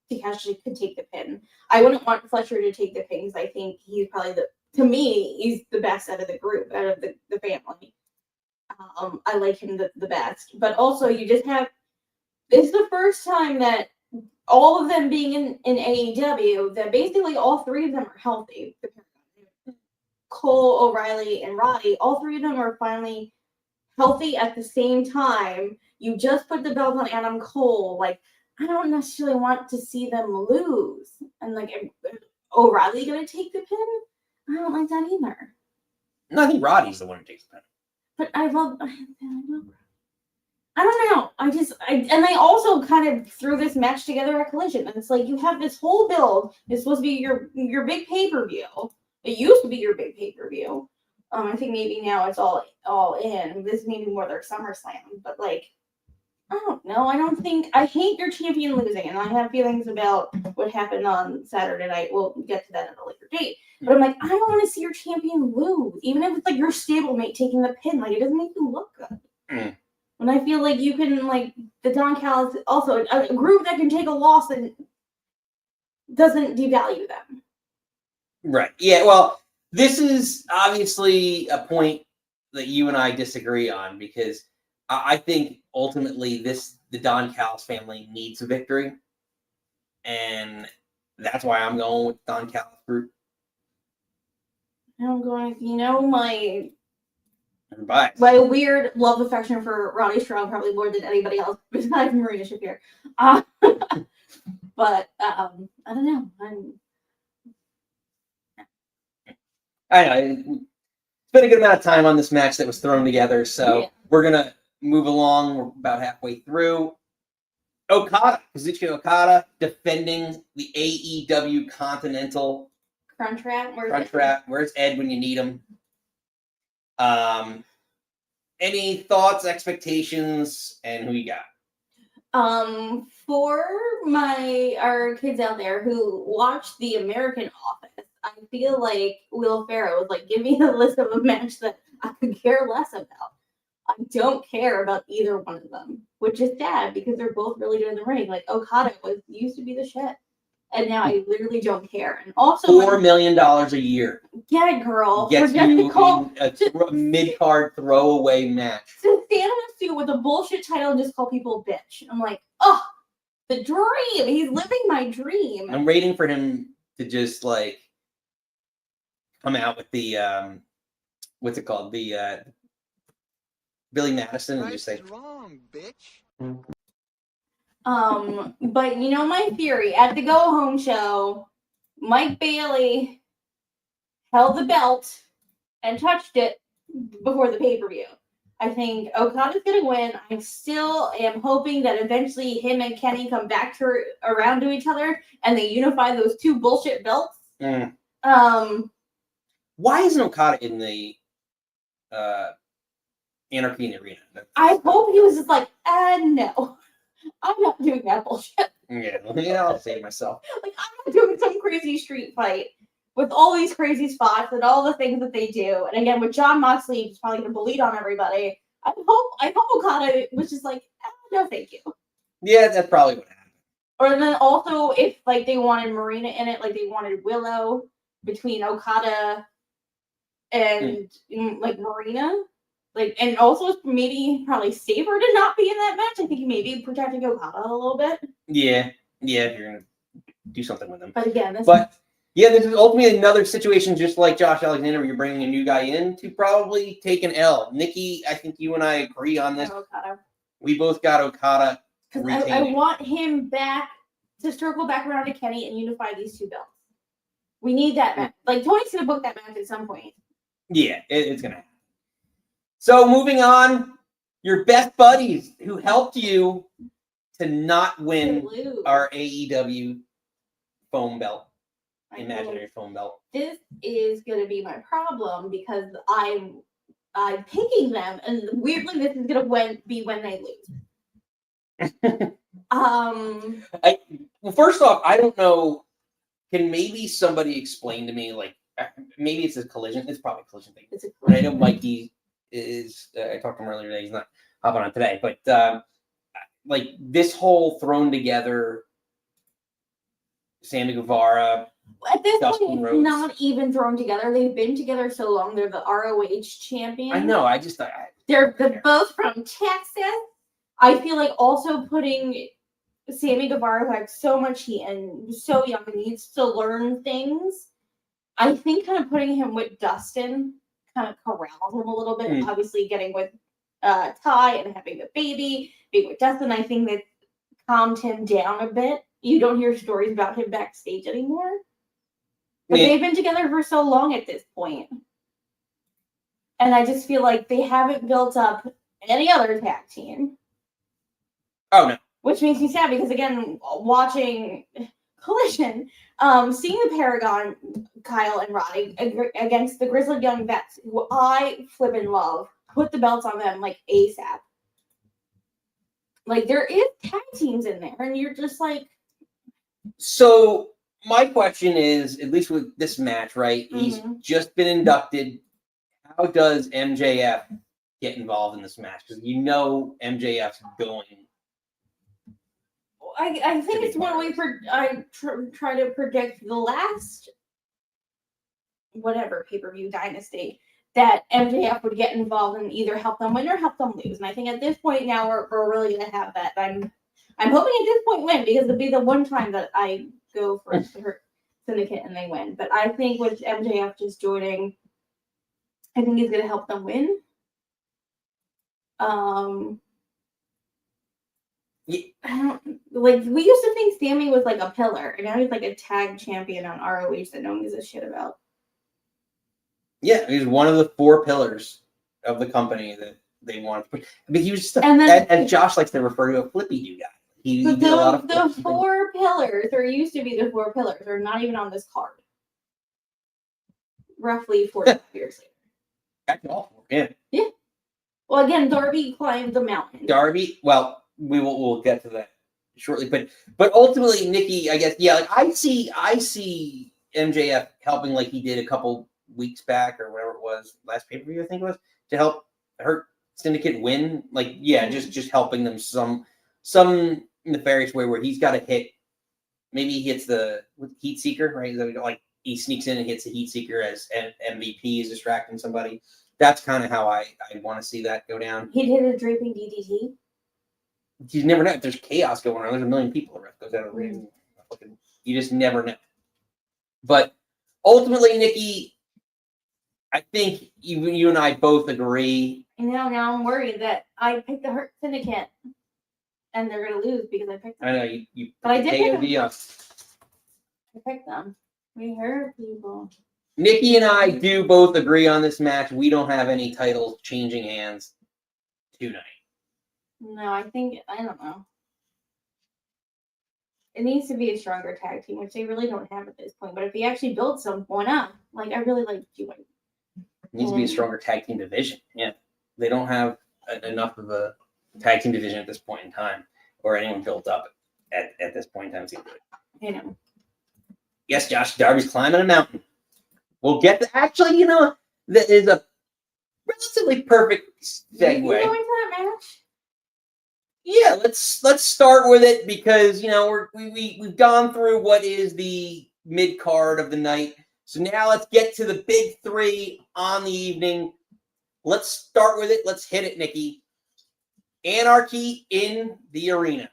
Speaker 2: Takeshita could take the pin. I wouldn't want Fletcher to take the pin because I think he's probably to me, he's the best out of the group, out of the family. I like him the best. But also, you just have, this is the first time that all of them being in AEW, that basically all three of them are healthy. Cole, O'Reilly, and Roddy, all three of them are finally healthy at the same time. You just put the belt on Adam Cole. Like, I don't necessarily want to see them lose. And like, O'Reilly going to take the pin? I don't like that either.
Speaker 1: No, I think Roddy's the one who takes the pin.
Speaker 2: But I don't know. And they also kind of threw this match together at Collision. And it's like, you have this whole build. It's supposed to be your big pay-per-view. It used to be your big pay-per-view. I think maybe now it's all in. This may be more their SummerSlam. But like, I don't know. I hate your champion losing. And I have feelings about what happened on Saturday night. We'll get to that at a later date. But I'm like, I don't want to see your champion lose. Even if it's like your stablemate taking the pin. Like, it doesn't make you look good. And I feel like you can, like, the Don Callis, also a group that can take a loss and doesn't devalue them.
Speaker 1: Right. Yeah, well, this is obviously a point that you and I disagree on because I think ultimately the Don Callis family needs a victory. And that's why I'm going with Don Callis group.
Speaker 2: I'm going, my
Speaker 1: biased.
Speaker 2: My weird love affection for Roddy Strong probably more than anybody else besides Maria Shafir. But I don't know.
Speaker 1: I know. Spent a good amount of time on this match that was thrown together, so we're gonna move along. We're about halfway through. Kazuchika Okada defending the AEW Continental
Speaker 2: Crunchwrap.
Speaker 1: Where's Ed when you need him? Any thoughts, expectations, and who you got?
Speaker 2: For our kids out there who watch The American Office, I feel like Will Ferrell was like, give me a list of a match that I could care less about. I don't care about either one of them, which is sad because they're both really good in the ring. Like Okada used to be the shit, and now I literally don't care. And also,
Speaker 1: $4 million a year.
Speaker 2: Get it, girl.
Speaker 1: Gets you in a mid-card throwaway match.
Speaker 2: To stand in a suit with a bullshit title and just call people bitch. I'm like, oh, the dream. He's living my dream.
Speaker 1: I'm waiting for him to just like come out with the what's it called? The Billy Madison and just say
Speaker 6: wrong, bitch.
Speaker 2: But you know my theory, at the go home show, Mike Bailey held the belt and touched it before the pay-per-view. I think Okada's gonna win. I still am hoping that eventually him and Kenny come back around to each other and they unify those two bullshit belts.
Speaker 1: Why isn't Okada in the Anarchy in the Arena?
Speaker 2: I hope he was just like, no, I'm not doing that bullshit.
Speaker 1: Yeah, I'll save myself.
Speaker 2: Like, I'm not doing some crazy street fight with all these crazy spots and all the things that they do. And again, with Jon Moxley, he's probably going to bleed on everybody. I hope Okada was just like, no, thank you.
Speaker 1: Yeah, that's probably what happened.
Speaker 2: Or then also, if like they wanted Marina in it, like they wanted Willow between Okada and like Marina. Like, and also maybe probably safer to not be in that match. I think maybe protecting Okada a little bit.
Speaker 1: Yeah, if you're gonna do something with him.
Speaker 2: But again, this
Speaker 1: is ultimately another situation just like Josh Alexander, where you're bringing a new guy in to probably take an L. Nikki, I think you and I agree on this.
Speaker 2: Okada.
Speaker 1: We both got Okada.
Speaker 2: Because I want him back to circle back around to Kenny and unify these two belts. We need that match. Like Tony's gonna book that match at some point.
Speaker 1: Yeah, it's gonna happen. So moving on, your best buddies who helped you to not win our AEW foam belt, imaginary foam belt.
Speaker 2: This is going to be my problem because I'm picking them, and weirdly, this is going to be when they lose.
Speaker 1: Well, first off, I don't know. Can maybe somebody explain to me, like, maybe it's a collision. It's probably a collision thing.
Speaker 2: It's a
Speaker 1: collision. I know Mikey is. I talked to him earlier today. He's not hopping on today, but like this whole thrown together, Sammy Guevara.
Speaker 2: At this
Speaker 1: Dustin
Speaker 2: point,
Speaker 1: Rhodes.
Speaker 2: it's not even thrown together. They've been together so long. They're the ROH champions.
Speaker 1: I know.
Speaker 2: They're both from Texas. I feel like also putting Sammy Guevara, who had so much heat and so young and needs to learn things. I think kind of putting him with Dustin kind of corrals him a little bit. Obviously, getting with Ty and having the baby, being with Dustin, I think that calmed him down a bit. You don't hear stories about him backstage anymore. But they've been together for so long at this point. And I just feel like they haven't built up any other tag team.
Speaker 1: Oh, no.
Speaker 2: Which makes me sad because, again, watching Collision, seeing the Paragon, Kyle and Roddy, against the Grizzled Young Vets, who I flippin' love, put the belts on them like ASAP. Like, there is tag teams in there, and you're just like...
Speaker 1: So, my question is, at least with this match, right? He's just been inducted. How does MJF get involved in this match? Because you know MJF's going...
Speaker 2: I think it's one way I try to predict the last whatever pay-per-view dynasty that MJF would get involved and either help them win or help them lose. And I think at this point now we're really gonna have that. I'm hoping at this point win because it'll be the one time that I go for Syndicate and they win. But I think with MJF just joining, I think he's gonna help them win. I don't like. We used to think Sammy was like a pillar, and now he's like a tag champion on ROH that no one gives a shit about.
Speaker 1: Yeah, he's one of the 4 pillars of the company that they want to push. But he was just,
Speaker 2: And then-
Speaker 1: as Josh likes to refer to, a flippy do guy. He
Speaker 2: But
Speaker 1: did a lot of
Speaker 2: the
Speaker 1: flips.
Speaker 2: 4 pillars, or used to be the 4 pillars, are not even on this card. Roughly 40 years later.
Speaker 1: Actually, all 4. Yeah.
Speaker 2: Well, again, Darby climbed the mountain.
Speaker 1: Darby, well, we'll get to that shortly, but ultimately, Nikki, I guess, yeah, like I see MJF helping like he did a couple weeks back or whatever it was, last pay-per-view I think it was, to help Hurt Syndicate win. Like, yeah, just helping them some nefarious way where he's got to hit. Maybe he hits the Heat Seeker, right? Like he sneaks in and hits the Heat Seeker as MVP is distracting somebody. That's kind of how I want to see that go down.
Speaker 2: He'd hit a draping DDT.
Speaker 1: You never know. If there's chaos going on, there's a million people around. Goes out of ring. You just never know. But ultimately, Nikki, I think you and I both agree.
Speaker 2: And now I'm worried that I picked the Hurt Syndicate, and they're gonna lose because I picked them.
Speaker 1: I know you
Speaker 2: But I did pick them.
Speaker 1: KOD up.
Speaker 2: I picked them. We hurt people.
Speaker 1: Nikki and I do both agree on this match. We don't have any titles changing hands tonight.
Speaker 2: No, I don't know. It needs to be a stronger tag team, which they really don't have at this point. But if they actually build some, why not? Like, I really like G White.
Speaker 1: It needs to be a stronger tag team division. Yeah. They don't have enough of a tag team division at this point in time, or anyone built up at this point in time.
Speaker 2: You know.
Speaker 1: Yes, Josh, Darby's climbing a mountain. We'll get to, actually, that is a relatively perfect segue.
Speaker 2: You going to that match?
Speaker 1: Yeah, let's start with it because we've gone through what is the mid card of the night. So now let's get to the big 3 on the evening. Let's start with it. Let's hit it, Nikki. Anarchy in the arena.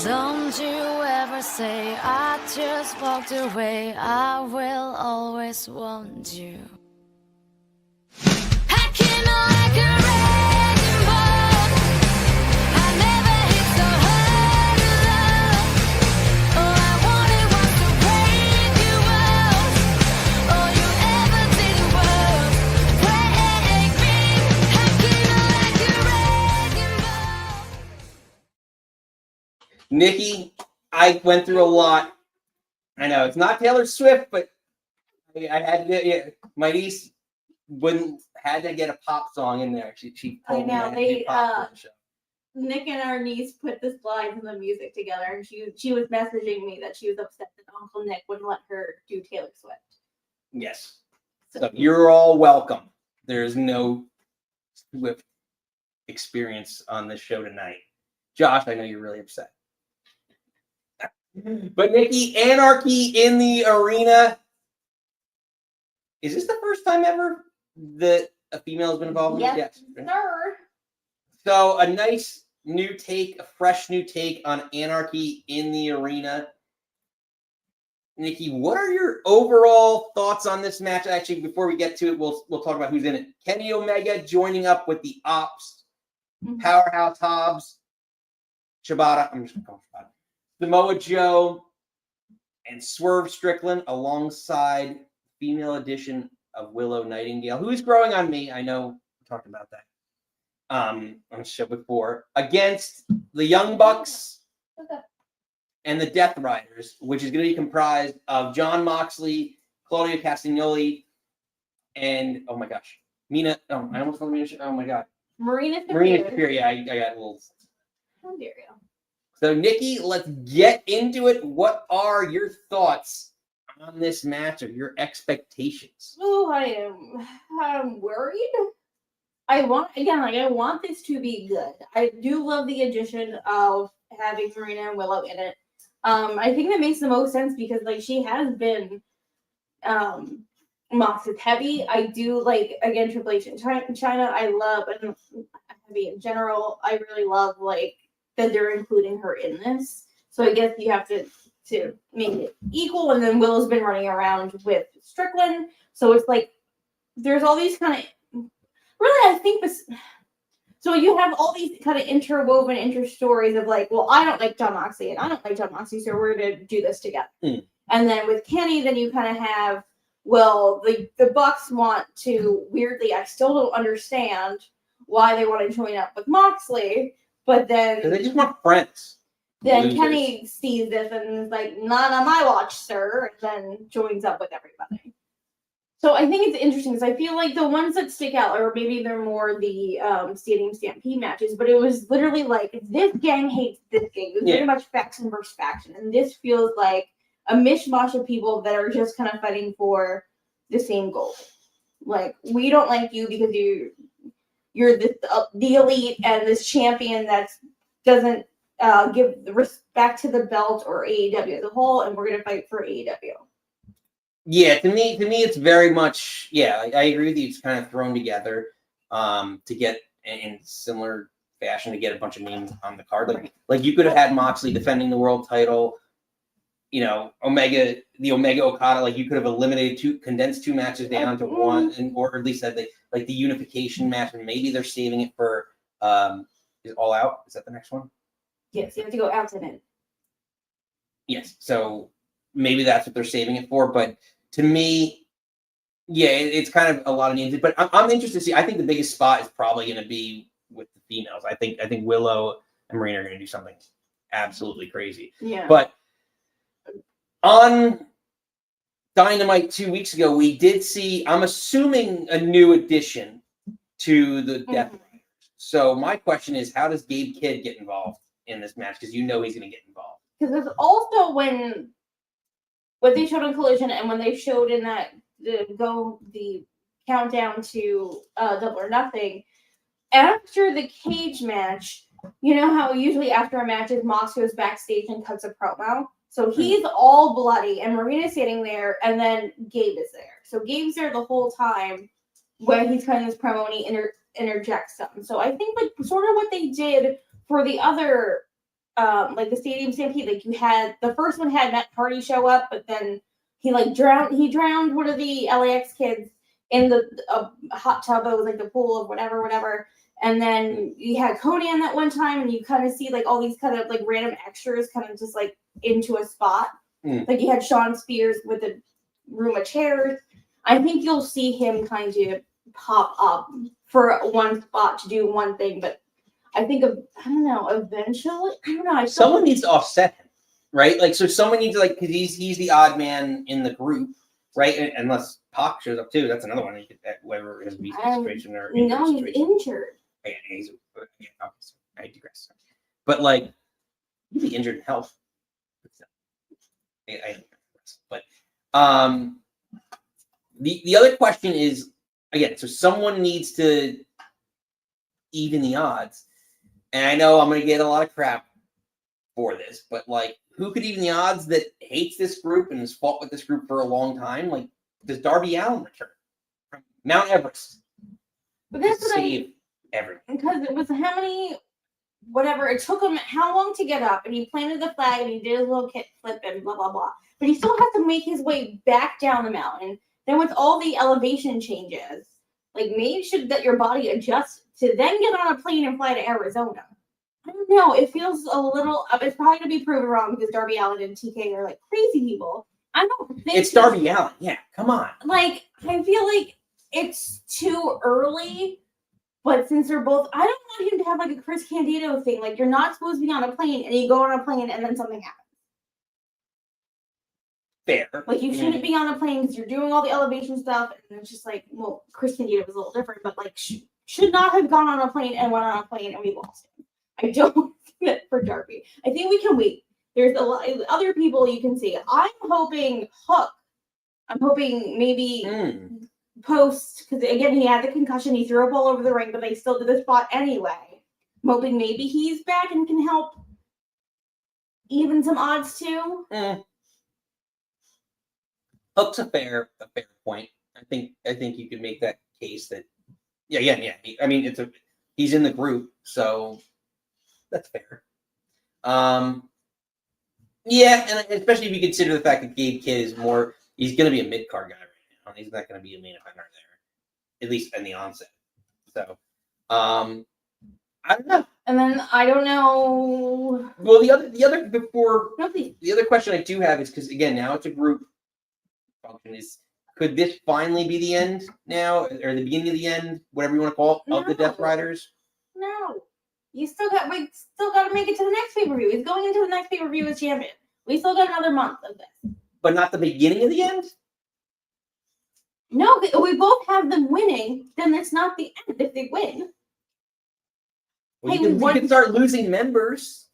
Speaker 7: Don't you ever say I just walked away. I will always want you. Hacking like a wrecking ball. I never hit so hard in love. All I wanted was to break you out. All you ever did was break me. Hacking like a wrecking ball.
Speaker 1: Nikki, I went through a lot. I know it's not Taylor Swift, but I had to. Yeah, my niece had to get a pop song in there. She told me I had to do pop for the show.
Speaker 2: Nick and our niece put the slides and the music together, and she was messaging me that she was upset that Uncle Nick wouldn't let her do Taylor Swift.
Speaker 1: Yes. So you're all welcome. There's no Swift experience on this show tonight. Josh, I know you're really upset. But Nikki, Anarchy in the arena. Is this the first time ever that a female has been involved?
Speaker 2: Yes, sir.
Speaker 1: So a nice new take, a fresh new take on Anarchy in the arena. Nikki, what are your overall thoughts on this match? Actually, before we get to it, we'll talk about who's in it. Kenny Omega joining up with the Ops, Powerhouse Hobbs, Shibata. I'm just going to call Shibata. Samoa Joe, and Swerve Strickland alongside female edition of Willow Nightingale, who's growing on me. I know we talked about that on the show before, against the Young Bucks and the Death Riders, which is going to be comprised of Jon Moxley, Claudio Castagnoli, and oh my gosh, Mina. Oh, I almost called Mina. Oh my god,
Speaker 2: Marina
Speaker 1: Shafir. Yeah, I got a little.
Speaker 2: How dare you?
Speaker 1: So, Nikki, let's get into it. What are your thoughts on this match, or your expectations?
Speaker 2: Oh, I'm worried. I want this to be good. I do love the addition of having Marina and Willow in it. I think that makes the most sense because she has been Mox is heavy. I do like, again, Triple H in China. I love, and heavy in general. I really love like that they're including her in this. So I guess you have to make it equal. And then Willow's been running around with Strickland. So it's like there's all these kind of really, I think this. So you have all these kind of interwoven inter-stories of like, well, I don't like Jon Moxley and I don't like Jon Moxley, so we're going to do this together. And then with Kenny, then you kind of have, well, the Bucks want to, weirdly, I still don't understand why they want to join up with Moxley, but then...
Speaker 1: They just want friends.
Speaker 2: Then
Speaker 1: Losers.
Speaker 2: Kenny sees this and is like, not on my watch, sir, and then joins up with everybody. So I think it's interesting because I feel like the ones that stick out, or maybe they're more the Stadium Stampede matches, but it was literally like, this gang hates this gang. It was very much faction versus faction. And this feels like a mishmash of people that are just kind of fighting for the same goal. Like, we don't like you because you're the elite and this champion that doesn't give the respect to the belt or AEW as a whole, and we're going to fight for AEW.
Speaker 1: Yeah, to me, it's very much, I agree with you. It's kind of thrown together to get in similar fashion to get a bunch of names on the card. Like you could have had Moxley defending the world title, the Omega Okada, like you could have condensed two matches down to one, or at least had the unification match, and maybe they're saving it for is All Out. Is that the next one?
Speaker 2: Yes, you have to go out and in.
Speaker 1: Yes, so maybe that's what they're saving it for, but to me, it's kind of a lot of names. But I'm interested to see. I think the biggest spot is probably going to be with the females. I think Willow and Marina are going to do something absolutely crazy.
Speaker 2: Yeah.
Speaker 1: But on Dynamite 2 weeks ago, we did see, I'm assuming, a new addition to the Death Riders. So my question is, how does Gabe Kidd get involved in this match? Because he's going to get involved.
Speaker 2: Because there's also what they showed on Collision and when they showed in the countdown to Double or Nothing, after the cage match, you know how usually after a match Mox goes backstage and cuts a promo? So he's all bloody and Marina's sitting there and then Gabe is there. So Gabe's there the whole time when he's cutting this promo and he interjects something. So I think like sort of what they did for the other like the Stadium Stampede, like you had the first one had Matt Hardy show up, but then he drowned one of the LAX kids in the hot tub. It was like the pool of whatever. And then you had Cody on that one time, and you kind of see like all these kind of like random extras kind of just like into a spot. Like you had Sean Spears with a room of chairs. I think you'll see him kind of pop up for one spot to do one thing, but I think eventually,
Speaker 1: Someone needs to offset him, right? Like, so someone needs to, like, because he's the odd man in the group, right? Unless Pac shows up too, that's another one. Whether his visa situation or
Speaker 2: he's injured.
Speaker 1: I digress. But like, he'd be injured in health. But the other question is, again, so someone needs to even the odds. And I know I'm going to get a lot of crap for this, but like, who could even the odds that hates this group and has fought with this group for a long time? Like, does Darby Allin return from Mount Everest?
Speaker 2: But that's what
Speaker 1: save everyone.
Speaker 2: Because it was it took him how long to get up, and he planted the flag and he did his little kick flip and blah, blah, blah. But he still has to make his way back down the mountain. Then with all the elevation changes, like maybe you should let your body adjust to then get on a plane and fly to Arizona. I don't know. It feels a little. It's probably gonna be proven wrong because Darby Allin and TK are like crazy people. I don't think
Speaker 1: it's Darby Allin. Yeah, come on.
Speaker 2: Like I feel like it's too early. But since they're both, I don't want him to have like a Chris Candido thing. Like you're not supposed to be on a plane and you go on a plane and then something happens.
Speaker 1: Fair.
Speaker 2: Like you shouldn't be on a plane because you're doing all the elevation stuff, and it's just like, well, Chris Candido was a little different, but like should not have gone on a plane and went on a plane and we lost him. I don't think that for Darby. I think we can wait. There's a lot of other people you can see. I'm hoping Hook. I'm hoping maybe post, because again, he had the concussion. He threw up all over the ring, but they still did the spot anyway. I'm hoping maybe he's back and can help even some odds too.
Speaker 1: That's a fair point. I think you could make that case that yeah. I mean, he's in the group, so that's fair. Yeah, and especially if you consider the fact that Gabe Kidd is he's going to be a mid card guy right now. He's not going to be a main eventer there, at least in the onset. So, I don't know.
Speaker 2: And then I don't know.
Speaker 1: Well, the other question I do have is because again now it's a group function. Could this finally be the end now, or the beginning of the end, whatever you want to call it, of the Death Riders?
Speaker 2: No, we still got to make it to the next pay-per-view. He's going into the next pay-per-view as champion. We still got another month of this.
Speaker 1: But not the beginning of the end?
Speaker 2: No, we both have them winning. Then it's not the end if they win.
Speaker 1: Well, you can start losing members.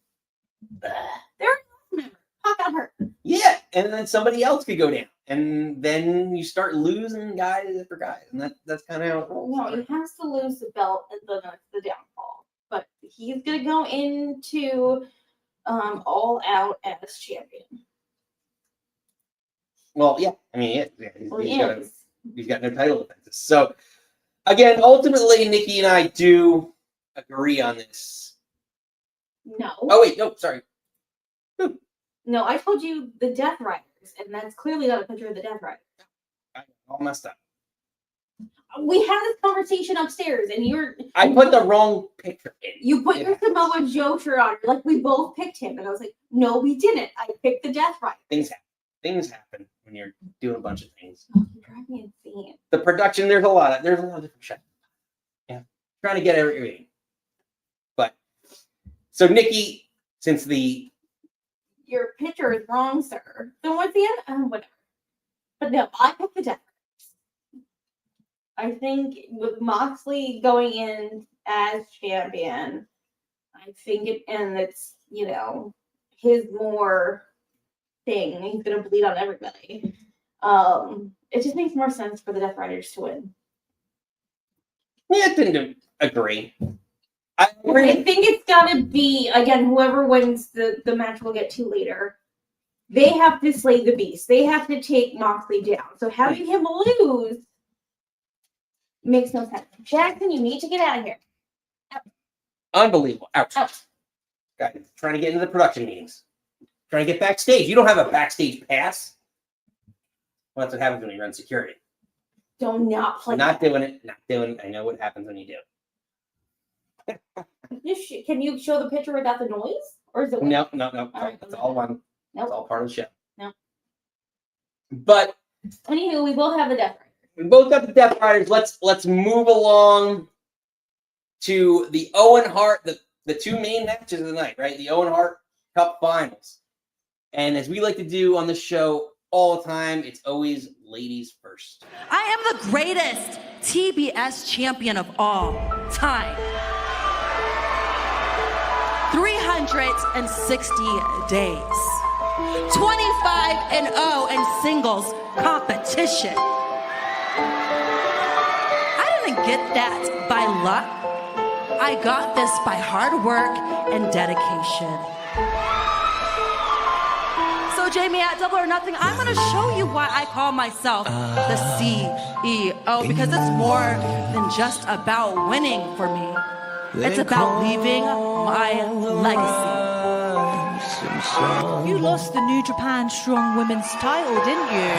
Speaker 2: They're members. Pac got hurt.
Speaker 1: Yeah, and then somebody else could go down. And then you start losing guys after guys. And that's kind of how it rolls.
Speaker 2: No, he has to lose the belt and then that's the downfall. But he's going to go into All Out as champion.
Speaker 1: Well, yeah. I mean, he's got no title defenses. So, again, ultimately, Nikki and I do agree on this.
Speaker 2: No.
Speaker 1: Oh, wait. No, sorry.
Speaker 2: No, I told you the Death Riders, and that's clearly not a picture of the Death Riders.
Speaker 1: I all messed up.
Speaker 2: We had this conversation upstairs, and
Speaker 1: I put the wrong picture in.
Speaker 2: You put your Samoa Joe shirt on. Like, we both picked him, and I was like, no, we didn't. I picked the Death Riders.
Speaker 1: Things happen when you're doing a bunch of things.
Speaker 2: Oh, you drive me insane.
Speaker 1: The production, there's a lot of different shit. Yeah, trying to get everything. But so Nikki, since
Speaker 2: your picture is wrong, sir. Then what's the end? Whatever. But no, I picked the Death Riders. I think with Moxley going in as champion, I think it's his more thing. He's gonna bleed on everybody. It just makes more sense for the Death Riders to win.
Speaker 1: Yeah, I didn't agree.
Speaker 2: I think it's gotta be again. Whoever wins the match we'll get to later. They have to slay the beast. They have to take Moxley down. So having him lose makes no sense. Jackson, you need to get out of here. Out.
Speaker 1: Unbelievable. Out.
Speaker 2: Out.
Speaker 1: Guys, trying to get into the production meetings. Trying to get backstage. You don't have a backstage pass. Well, that's what happens when you run security.
Speaker 2: Don't not play.
Speaker 1: Not doing it. Not doing it. I know what happens when you do.
Speaker 2: Can you show the picture without the noise? Or is it one?
Speaker 1: No.
Speaker 2: All right,
Speaker 1: That's all one.
Speaker 2: Nope.
Speaker 1: It's all part of the show.
Speaker 2: No.
Speaker 1: But
Speaker 2: anywho, we both have the Death Riders.
Speaker 1: we both got the Death Riders. Let's move along to the Owen Hart, the two main matches of the night, right? The Owen Hart Cup Finals. And as we like to do on the show all the time, it's always ladies first.
Speaker 8: I am the greatest TBS champion of all time. 360 days. 25-0 in singles competition. I didn't get that by luck. I got this by hard work and dedication. So Jamie, at Double or Nothing, I'm going to show you why I call myself the CEO, because it's more than just about winning for me. It's about leaving my legacy.
Speaker 9: You lost the New Japan Strong Women's title, didn't you?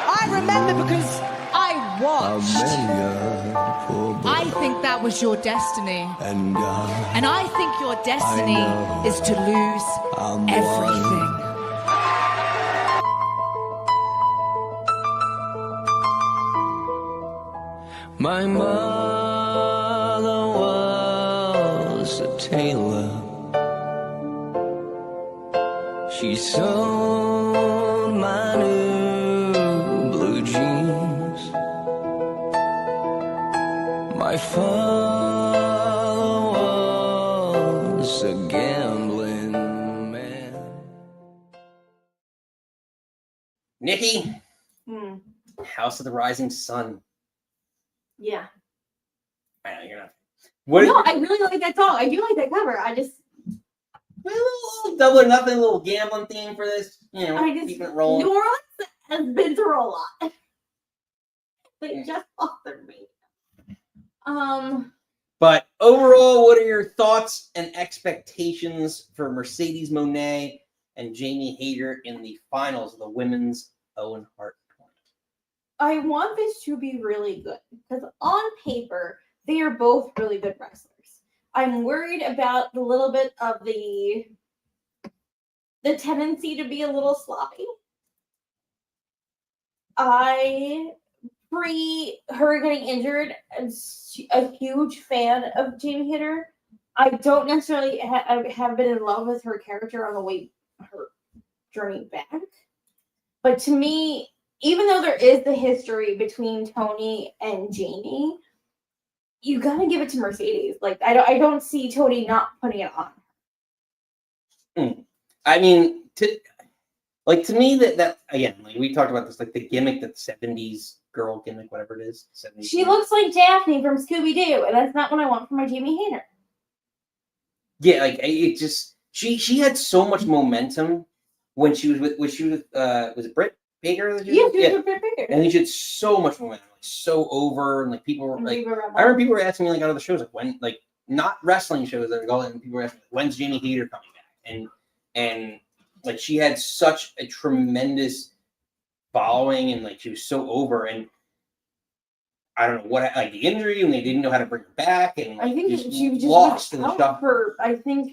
Speaker 9: I remember because I watched. I think that was your destiny. And I think your destiny is to lose everything.
Speaker 4: My mother was a tailor. She sewed my new blue jeans. My father was a gambling man.
Speaker 1: Nikki, House of the Rising Sun.
Speaker 2: Yeah.
Speaker 1: I know you're not.
Speaker 2: No, I really like that song. I do like that cover. I just.
Speaker 1: A little Double or Nothing, a little gambling theme for this. You know,
Speaker 2: I just
Speaker 1: keep it rolling.
Speaker 2: New Orleans? just been through a lot. They just bothered me.
Speaker 1: But overall, what are your thoughts and expectations for Mercedes Moné and Jamie Hayter in the finals of the Women's Owen Hart tournament?
Speaker 2: I want this to be really good because on paper, they are both really good wrestlers. I'm worried about the little bit of the tendency to be a little sloppy. Pre her getting injured, as a huge fan of Jamie Hayter. I don't necessarily have been in love with her character on the way her journey back. But to me, even though there is the history between Toni and Jamie, you gotta give it to Mercedes. Like I don't see Toni not putting it on.
Speaker 1: I mean, to me that again, like we talked about this, like the gimmick, that 70s girl gimmick, whatever it is. 70s
Speaker 2: She looks like Daphne from Scooby-Doo, and that's not what I want for my Jamie Hayter.
Speaker 1: Yeah, like it just she had so much momentum when she was with was it Britt Baker?
Speaker 2: Yeah, she was with Britt Baker.
Speaker 1: And she had so much momentum, like so over, and like people were like, I remember people were asking me like out of the shows, like when, like not wrestling shows that are going, and people were asking, when's Jamie Hayter coming back? And like she had such a tremendous following, and like she was so over, and I don't know what, like the injury, and they didn't know how to bring her back, and like,
Speaker 2: I think she was just
Speaker 1: lost in the stuff.
Speaker 2: I think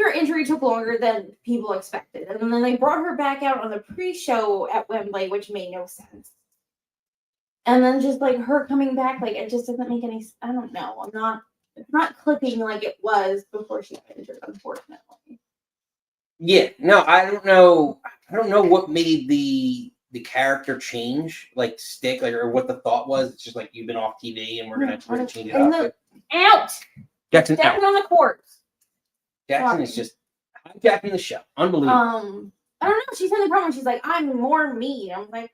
Speaker 2: her injury took longer than people expected, and then they brought her back out on the pre-show at Wembley, which made no sense. And then just like her coming back, like it just doesn't make any. I don't know. It's not clicking like it was before she got injured, unfortunately.
Speaker 1: Yeah, no, I don't know. I don't know what made the character change, like stick, like, or what the thought was. It's just like, you've been off TV, and we're gonna change it up.
Speaker 2: Out.
Speaker 1: Jackson
Speaker 2: Down
Speaker 1: out.
Speaker 2: on the court.
Speaker 1: Jackson is just hijacking the show. Unbelievable.
Speaker 2: I don't know. She said the problem. She's like, I'm more me. I'm like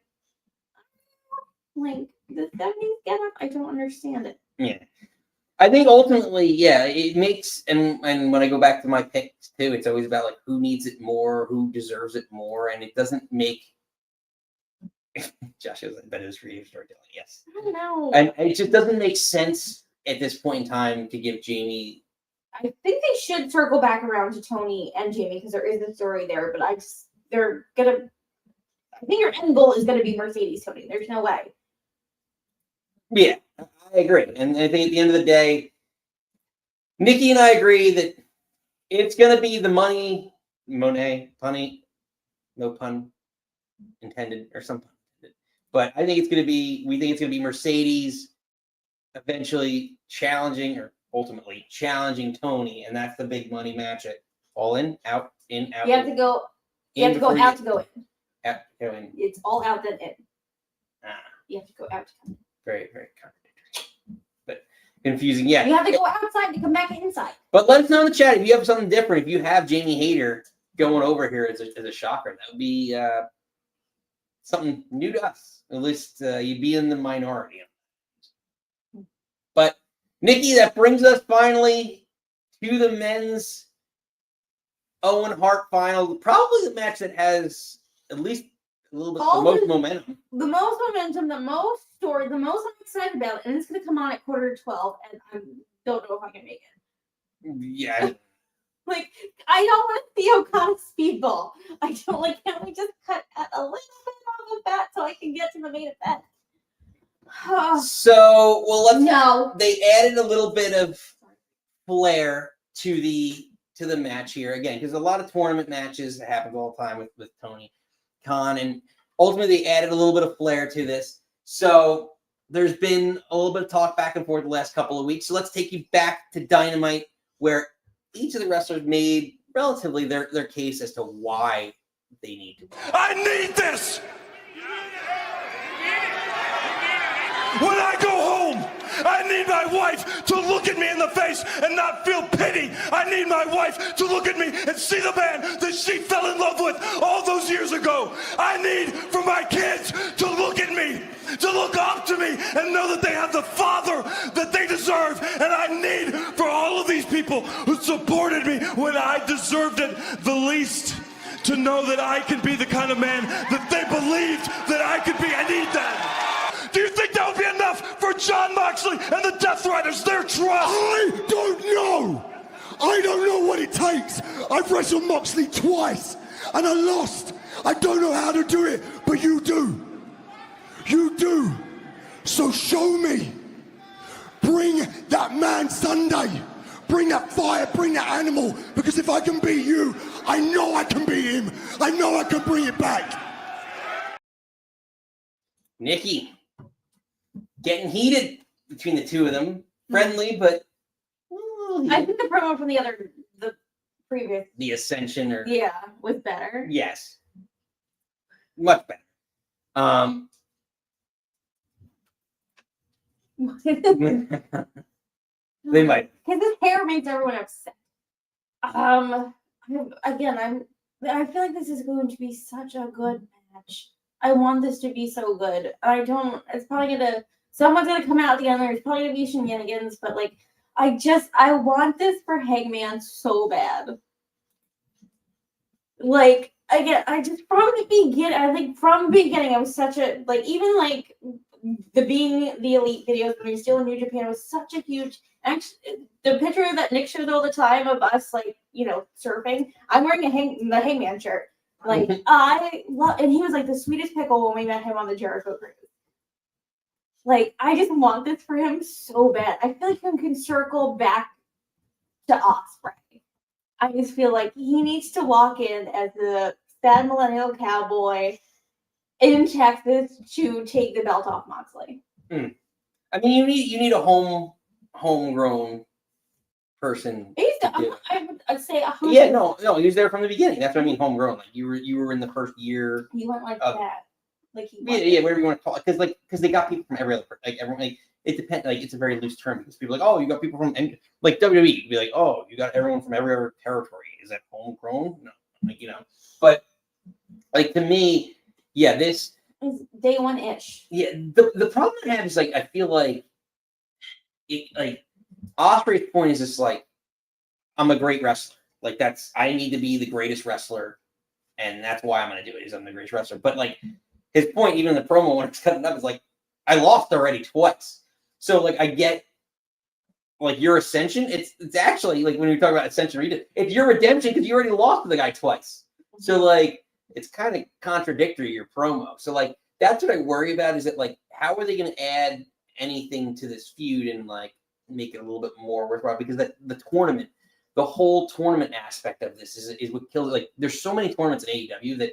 Speaker 2: the 70s get up. I don't understand it.
Speaker 1: Yeah. I think ultimately, yeah, it makes, and when I go back to my picks too, it's always about like who needs it more, who deserves it more, and it doesn't make. Josh is like, that is for you, storytelling. Yes.
Speaker 2: I don't know.
Speaker 1: And it just doesn't make sense at this point in time to give Jamie.
Speaker 2: I think they should circle back around to Toni and Jamie because there is a story there, but I think your end goal is gonna be Mercedes Toni. There's no way.
Speaker 1: Yeah, I agree. And I think at the end of the day, Nikki and I agree that it's going to be the money, Moné, punny, no pun intended, or some pun intended. But I think it's going to be, we think it's going to be Mercedes eventually challenging, or ultimately challenging Toni. And that's the big money match at All In, Out, In, Out.
Speaker 2: You have to go, out to go in.
Speaker 1: Out, go in.
Speaker 2: It's all out, then in.
Speaker 1: Ah.
Speaker 2: You have to go out to come in.
Speaker 1: Very, very contradictory. But confusing, yeah.
Speaker 2: You have to go outside to come back inside.
Speaker 1: But let us know in the chat if you have something different. If you have Jamie Hayter going over here as a shocker, that would be something new to us. At least you'd be in the minority. But Nikki, that brings us finally to the men's Owen Hart final. Probably the match that has at least a little bit the most momentum.
Speaker 2: The most momentum, the most story, the most I'm excited about, and it's going to come on at 11:45, and I don't know if I can make it.
Speaker 1: Yeah.
Speaker 2: Like, I don't want to see Okada Speedball. I don't like, can we just cut a little bit off of that so I can get to the main event?
Speaker 1: So, well, let's.
Speaker 2: No.
Speaker 1: They added a little bit of flair to the match here again, because a lot of tournament matches happen all the time with Tony Khan, and ultimately they added a little bit of flair to this. So there's been a little bit of talk back and forth the last couple of weeks. So let's take you back to Dynamite, where each of the wrestlers made relatively their case as to why they need to.
Speaker 3: I need this! When I go home, I need my wife to look at me in the face and not feel pity. I need my wife to look at me and see the man that she fell in love with all those years ago. I need for my kids to look at me, to look up to me and know that they have the father that they deserve. And I need for all of these people who supported me when I deserved it the least to know that I can be the kind of man that they believed that I could be. I need that. Do you think that would be enough for Jon Moxley and the Death Riders, their trust?
Speaker 6: I don't know. I don't know what it takes. I've wrestled Moxley twice, and I lost. I don't know how to do it, but you do. You do. So show me. Bring that man Sunday. Bring that fire, bring that animal, because if I can beat you, I know I can beat him. I know I can bring it back.
Speaker 1: Nikki, getting heated between the two of them. Friendly, but
Speaker 2: I think the promo from the previous,
Speaker 1: the Ascension or
Speaker 2: was better.
Speaker 1: Yes, much better. They might.
Speaker 2: Because his hair makes everyone upset. I feel like this is going to be such a good match. I want this to be so good. It's probably someone's gonna come out at the end. There's probably gonna be shenanigans, but like, I want this for Hangman so bad. Like, again, from the beginning, I was such a, like, even like, the Being the Elite videos when we were still in New Japan was such a huge, actually, the picture that Nick shows all the time of us, like, surfing, I'm wearing the Hangman shirt. Like, I love, and he was like the sweetest pickle when we met him on the Jericho cruise. Like, I just want this for him so bad. I feel like he can circle back to Ospreay. I just feel like he needs to walk in as the sad millennial cowboy in Texas to take the belt off Moxley.
Speaker 1: I mean, you need a homegrown person.
Speaker 2: I'd say 100.
Speaker 1: Yeah, no, he was there from the beginning. That's what I mean, homegrown. Like you were in the first year.
Speaker 2: He went like that. Like
Speaker 1: whatever you want to call it, because they got people from every other, like everyone, like it depends. Like it's a very loose term because people are like, oh, you got people from, and like WWE, you'd be like, oh, you got everyone from every other territory. Is that homegrown? No, like but like to me, yeah, this
Speaker 2: is day one-ish.
Speaker 1: Yeah, the problem I have is like I feel like Ospreay's point is just like, I'm a great wrestler. Like I need to be the greatest wrestler, and that's why I'm gonna do it. Is I'm the greatest wrestler. But like his point, even in the promo when it's cutting up, is like, I lost already twice. So like I get like your ascension. It's actually like when you talk about ascension, it's your redemption because you already lost to the guy twice. So like it's kind of contradictory your promo. So like that's what I worry about. Is that like how are they going to add anything to this feud and like make it a little bit more worthwhile? Because the whole tournament aspect of this is what kills it. Like there's so many tournaments in AEW that,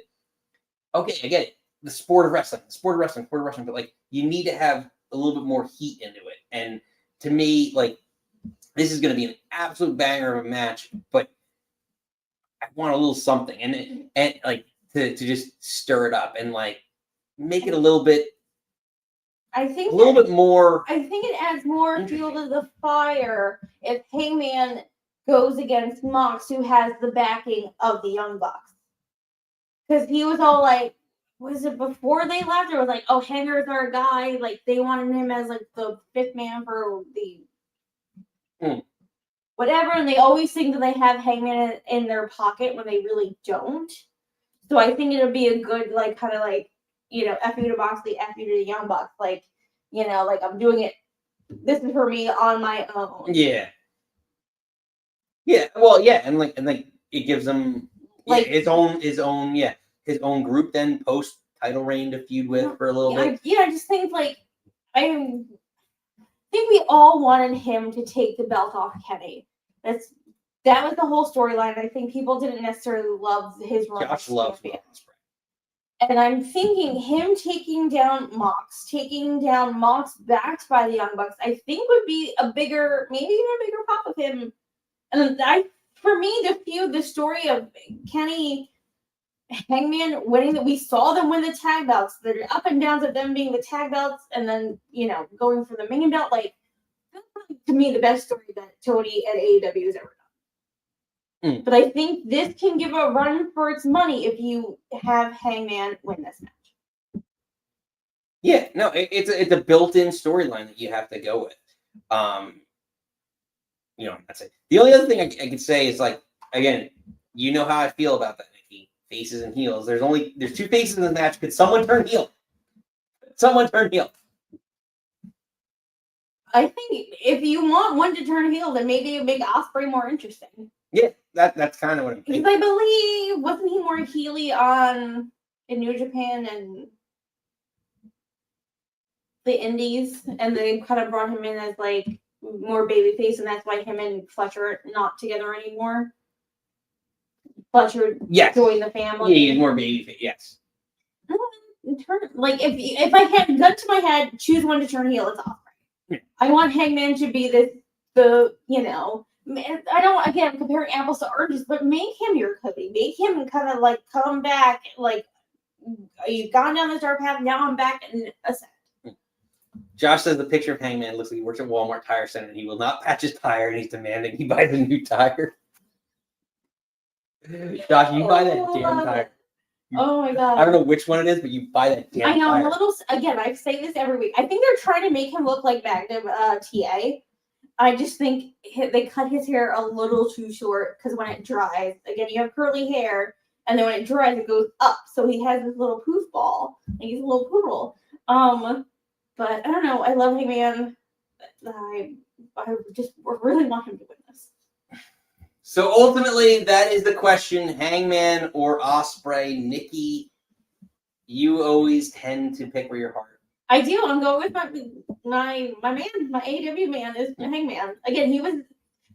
Speaker 1: okay, I get it. The sport of wrestling, but like you need to have a little bit more heat into it. And to me, like this is going to be an absolute banger of a match, but I want a little something and like to just stir it up and like make it a little bit.
Speaker 2: I think
Speaker 1: a little bit more.
Speaker 2: I think it adds more fuel to the fire if Hangman goes against Mox, who has the backing of the Young Bucks. Because he was all like, was it before they left? Or was like, oh, Hanger's our guy. Like they wanted him as like the fifth man for the whatever. And they always think that they have Hangman in their pocket when they really don't. So I think it'll be a good like kind of like, F you to Moxley, F you to the Young Bucks. Like, like I'm doing it. This is for me on my own.
Speaker 1: Yeah. Yeah. Well, yeah, and like it gives them like his own group then post title reign to feud with for a little bit.
Speaker 2: I just think like I think we all wanted him to take the belt off Kenny. That was the whole storyline. I think people didn't necessarily love his run.
Speaker 1: Josh loves
Speaker 2: Ospreay. And I'm thinking him taking down Mox backed by the Young Bucks, I think would be maybe even a bigger pop of him. And for me, the story of Kenny Hangman winning, that we saw them win the tag belts, the up and downs of them being the tag belts, and then going for the main belt, like that's to me the best story that Tony at AEW has ever done. But I think this can give a run for its money if you have Hangman win this match.
Speaker 1: Yeah, no, it's a built-in storyline that you have to go with. That's it. The only other thing I could say is like, again, you know how I feel about that, Nikki. faces and heels. There's two faces in the match. Could someone turn heel? Someone turn heel.
Speaker 2: I think if you want one to turn heel, then maybe it would make Ospreay more interesting.
Speaker 1: Yeah, that's kind of what I'm
Speaker 2: Because
Speaker 1: thinking.
Speaker 2: I believe, wasn't he more heely in New Japan and the Indies? And they kind of brought him in as like more babyface, and that's why him and Fletcher are not together anymore. Fletcher joined the family.
Speaker 1: Yeah, he's more babyface. Yes.
Speaker 2: Like if I had a gun to my head, choose one to turn heel, it's Ospreay.
Speaker 1: Yeah.
Speaker 2: I want Hangman to be the I don't again comparing apples to oranges, but make him your Cody. Make him kind of like come back, like you've gone down this dark path, now I'm back and ascend.
Speaker 1: Josh says the picture of Hangman looks like he works at Walmart Tire Center and he will not patch his tire and he's demanding he buys a new tire. Josh, you buy that damn tire.
Speaker 2: Oh my god.
Speaker 1: I don't know which one it is, but you buy that damn tire.
Speaker 2: I know, I'm a little, again, I say this every week. I think they're trying to make him look like Magnum TA. I just think they cut his hair a little too short because when it dries, again, you have curly hair, and then when it dries, it goes up. So he has this little poof ball. Like he's a little poodle. But I don't know. I love Hangman. I just really want him to win this.
Speaker 1: So ultimately, that is the question: Hangman or Ospreay? Nikki, you always tend to pick where your heart.
Speaker 2: I do. I'm going with my man, my AEW man is Hangman. Again, he was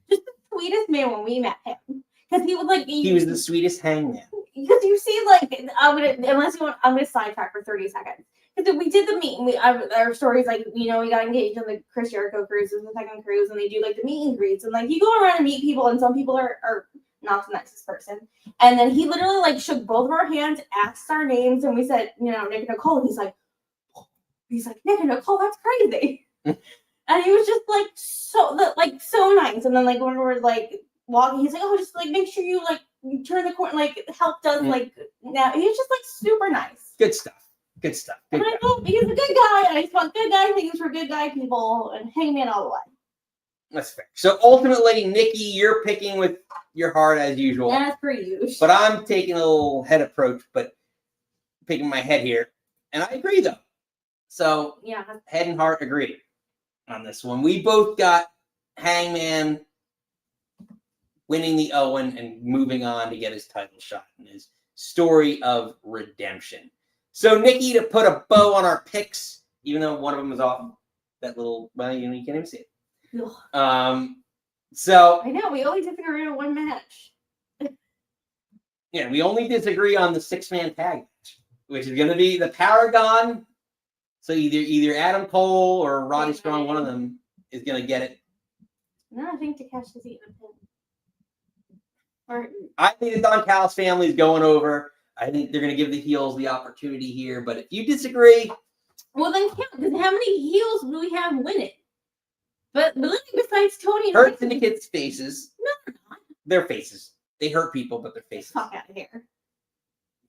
Speaker 2: just the sweetest man when we met him because he was like
Speaker 1: he was the sweetest Hangman.
Speaker 2: Because you see, like I'm gonna sidetrack for 30 seconds. Because we did the meet, and our stories like we got engaged on the Chris Jericho cruise, and the second cruise, and they do like the meet and greets, and like you go around and meet people, and some people are not the nicest person, and then he literally like shook both of our hands, asked our names, and we said Nick and Nicole, and he's like Nick and Nicole, that's crazy, and he was just like so nice, and then like when we're like walking, he's like, oh, just like make sure you like turn the corner, like help does like now. He's just like super nice.
Speaker 1: Good stuff. Good stuff. Good
Speaker 2: and I hope he's a good guy, and I just want good guy things for good guy people, and Hangman all the way.
Speaker 1: That's fair. So ultimately, Nikki, you're picking with your heart as usual.
Speaker 2: As per usual.
Speaker 1: But I'm taking a little head approach, but picking my head here. And I agree, though. So
Speaker 2: yeah,
Speaker 1: head and heart agree on this one. We both got Hangman winning the Owen and moving on to get his title shot and his story of redemption. So, Nikki, to put a bow on our picks, even though one of them was off that little, well, you can't even see it. So
Speaker 2: I know we only disagree on one match.
Speaker 1: Yeah, we only disagree on the 6-man tag match, which is going to be the Paragon. So either Adam Cole or Roddy Strong, one of them is going to get it.
Speaker 2: No, I think Takeshi's eating a pin.
Speaker 1: I think the Don Callis family is going over. I think they're going to give the heels the opportunity here. But if you disagree...
Speaker 2: Well, then count, because how many heels do we have winning? But besides Tony and
Speaker 1: Hurt Syndicate's faces.
Speaker 2: No, they're not.
Speaker 1: They're faces. They hurt people, but they're faces.
Speaker 2: Fuck out of here.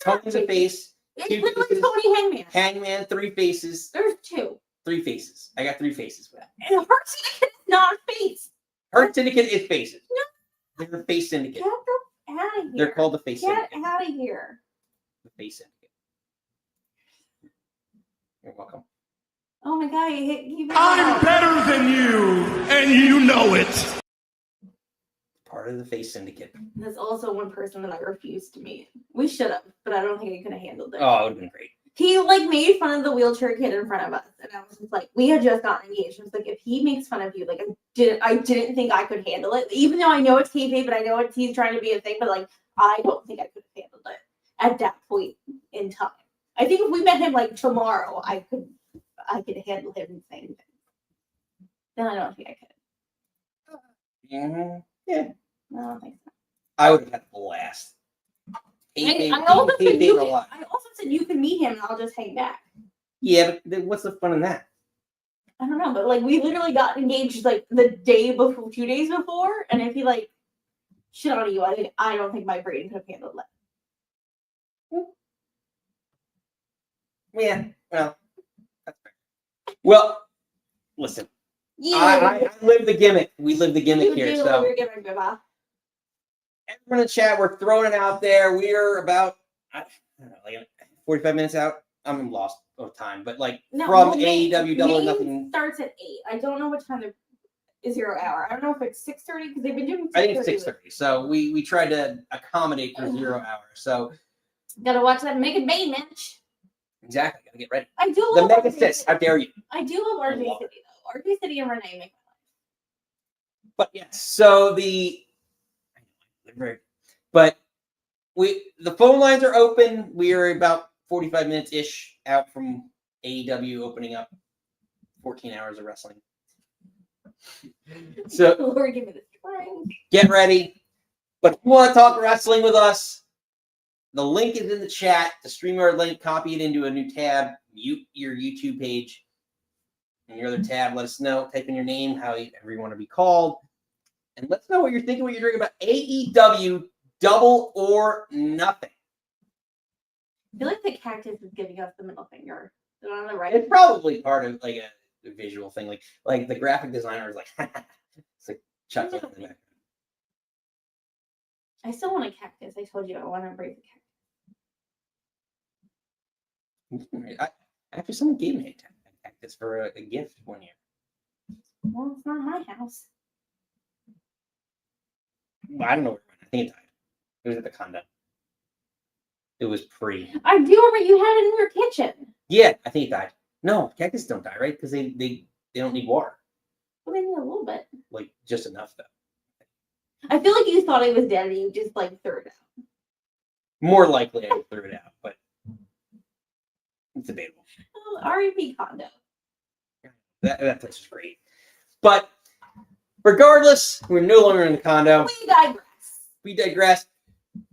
Speaker 1: Tony's a face.
Speaker 2: It's literally Tony Hangman.
Speaker 1: Hangman, 3 faces.
Speaker 2: There's 2.
Speaker 1: 3 faces. I got 3 faces for that.
Speaker 2: And Hurt Syndicate is not a face.
Speaker 1: Hurt Syndicate is faces.
Speaker 2: No.
Speaker 1: They're the face syndicate.
Speaker 2: Get the out of here.
Speaker 1: They're called the face syndicate.
Speaker 2: Get out of here.
Speaker 1: The face syndicate. You're welcome.
Speaker 2: Oh my god, he
Speaker 3: I'm better than you, and you know it.
Speaker 1: Part of the face syndicate.
Speaker 2: There's also one person that I refused to meet. We should have, but I don't think I could have handled it.
Speaker 1: Oh, it would have been great.
Speaker 2: He made fun of the wheelchair kid in front of us, and I was just like, we had just gotten engaged. I was like, if he makes fun of you, I didn't think I could handle it, even though I know it's kayfabe, but I know he's trying to be a thing, but I don't think I could have handled it at that point in time. I think if we met him tomorrow, I could handle him saying things. Then I don't think I could.
Speaker 1: Mm-hmm. Yeah.
Speaker 2: I don't think so.
Speaker 1: I would have had a blast.
Speaker 2: I also said you can meet him and I'll just hang back.
Speaker 1: Yeah, but what's the fun in that?
Speaker 2: I don't know, but we literally got engaged the day before, 2 days before, and if he shit on you, I don't think my brain could have handled it.
Speaker 1: Yeah, well, that's fair. Well, listen.
Speaker 2: Yeah,
Speaker 1: I live the gimmick. We live the gimmick
Speaker 2: you
Speaker 1: here.
Speaker 2: do
Speaker 1: So,
Speaker 2: live your gimmick, Baba.
Speaker 1: everyone in the chat, we're throwing it out there. We are about I don't know, like 45 minutes out. I'm lost of time, but like
Speaker 2: No,
Speaker 1: from
Speaker 2: well,
Speaker 1: AEW Double or
Speaker 2: Maine
Speaker 1: Nothing.
Speaker 2: starts at 8. I don't know what time the 0 hour. I don't know if it's 6:30 because they've been doing.
Speaker 1: I think it's 6:30. So we tried to accommodate for 0 hour. So
Speaker 2: Gotta watch that Mega Bay match.
Speaker 1: exactly, gotta get ready.
Speaker 2: I do
Speaker 1: The
Speaker 2: love
Speaker 1: Mega
Speaker 2: RJ
Speaker 1: Sis,
Speaker 2: City.
Speaker 1: how dare you?
Speaker 2: I do love
Speaker 1: I
Speaker 2: RJ
Speaker 1: love
Speaker 2: City though. RJ City and Renee make
Speaker 1: But yes, so but the phone lines are open. We are about 45 minutes ish out from AEW opening up 14 hours of wrestling. So
Speaker 2: Lord, give me the strength.
Speaker 1: get ready. But if you want to talk wrestling with us, the link is in the chat. The StreamYard link, copy it into a new tab, mute your YouTube page. And your other tab, let us know. Type in your name, however you want to be called. And let's know what you're thinking, what you're drinking about AEW Double or Nothing.
Speaker 2: I feel like the cactus is giving us the middle finger. Is it on the right?
Speaker 1: It's probably part of like a visual thing. Like the graphic designer is like, it's like chuckling in the back.
Speaker 2: I still want a cactus. I told you I want to break the cactus.
Speaker 1: Actually, someone gave me a cactus for a gift one year.
Speaker 2: Well, it's not my house.
Speaker 1: Well, I don't know where it went. I think it died. It was at the condo. It was pre.
Speaker 2: I do remember you had it in your kitchen.
Speaker 1: Yeah, I think it died. No, cactus don't die, right? Because they don't need water.
Speaker 2: Well, maybe a little bit.
Speaker 1: Like just enough though.
Speaker 2: I feel like you thought it was dead and you just like threw it out.
Speaker 1: More likely I threw it out, but it's debatable.
Speaker 2: Oh, R.E.P. condo.
Speaker 1: That's just great. But regardless, we're no longer in the condo.
Speaker 2: We digress.
Speaker 1: We digress.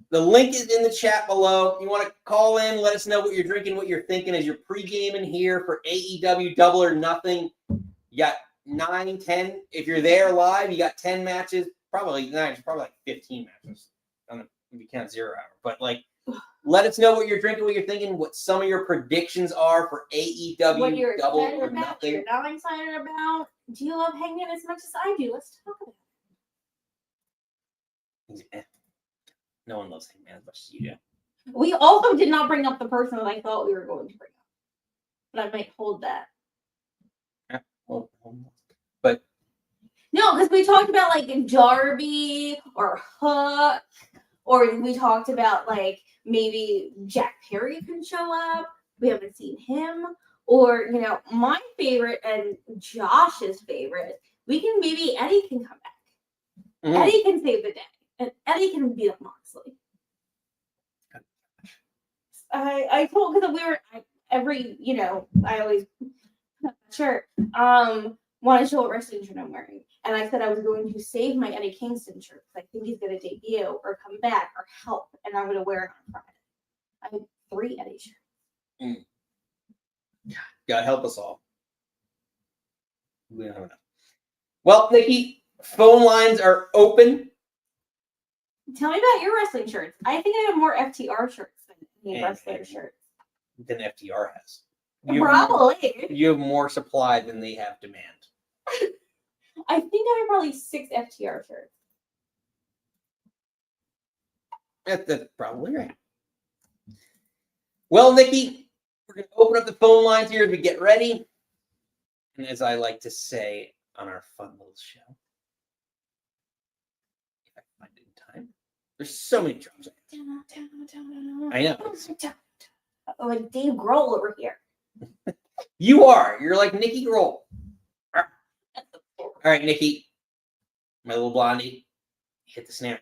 Speaker 1: The link is in the chat below. You want to call in, let us know what you're drinking, what you're thinking as you're pre-gaming here for AEW Double or Nothing. You got 9, 10. If you're there live, you got 10 matches. Probably 9, probably like 15 matches. I don't know if you count 0 hour. But like, let us know what you're drinking, what you're thinking, what some of your predictions are for AEW
Speaker 2: What you're
Speaker 1: Double
Speaker 2: excited
Speaker 1: or
Speaker 2: about, what
Speaker 1: Nothing.
Speaker 2: you're not excited about. Do you love Hangman as much as I do? Let's talk about it.
Speaker 1: No one loves Hangman as much as you do.
Speaker 2: We also did not bring up the person that I thought we were going to bring up. But I might hold that.
Speaker 1: But
Speaker 2: no, because we talked about like Darby or Hook, or we talked about like maybe Jack Perry can show up. We haven't seen him. Or, you know, my favorite and Josh's favorite, maybe Eddie can come back.
Speaker 1: Mm.
Speaker 2: Eddie can save the day. And Eddie can beat up Moxley. I told, because I always shirt want to show what wrestling shirt I'm wearing. And I said I was going to save my Eddie Kingston shirt because I think he's going to debut or come back or help. And I'm going to wear it on Friday. I have 3 Eddie shirts.
Speaker 1: Mm. God help us all. We don't have enough. Well, Nikki, phone lines are open.
Speaker 2: Tell me about your wrestling shirts. I think I have more FTR shirts than any wrestler shirts.
Speaker 1: Than FTR has.
Speaker 2: Probably.
Speaker 1: You have more supply than they have demand.
Speaker 2: I think I have probably 6 FTR shirts.
Speaker 1: That's probably right. Well, Nikki, we're going to open up the phone lines here as we get ready. And as I like to say on our fun little show, if I find it in time, there's so many drums. I know.
Speaker 2: Oh, like Dave Grohl over here.
Speaker 1: You are. You're like Nikki Grohl. All right, Nikki, my little blondie, hit the snare.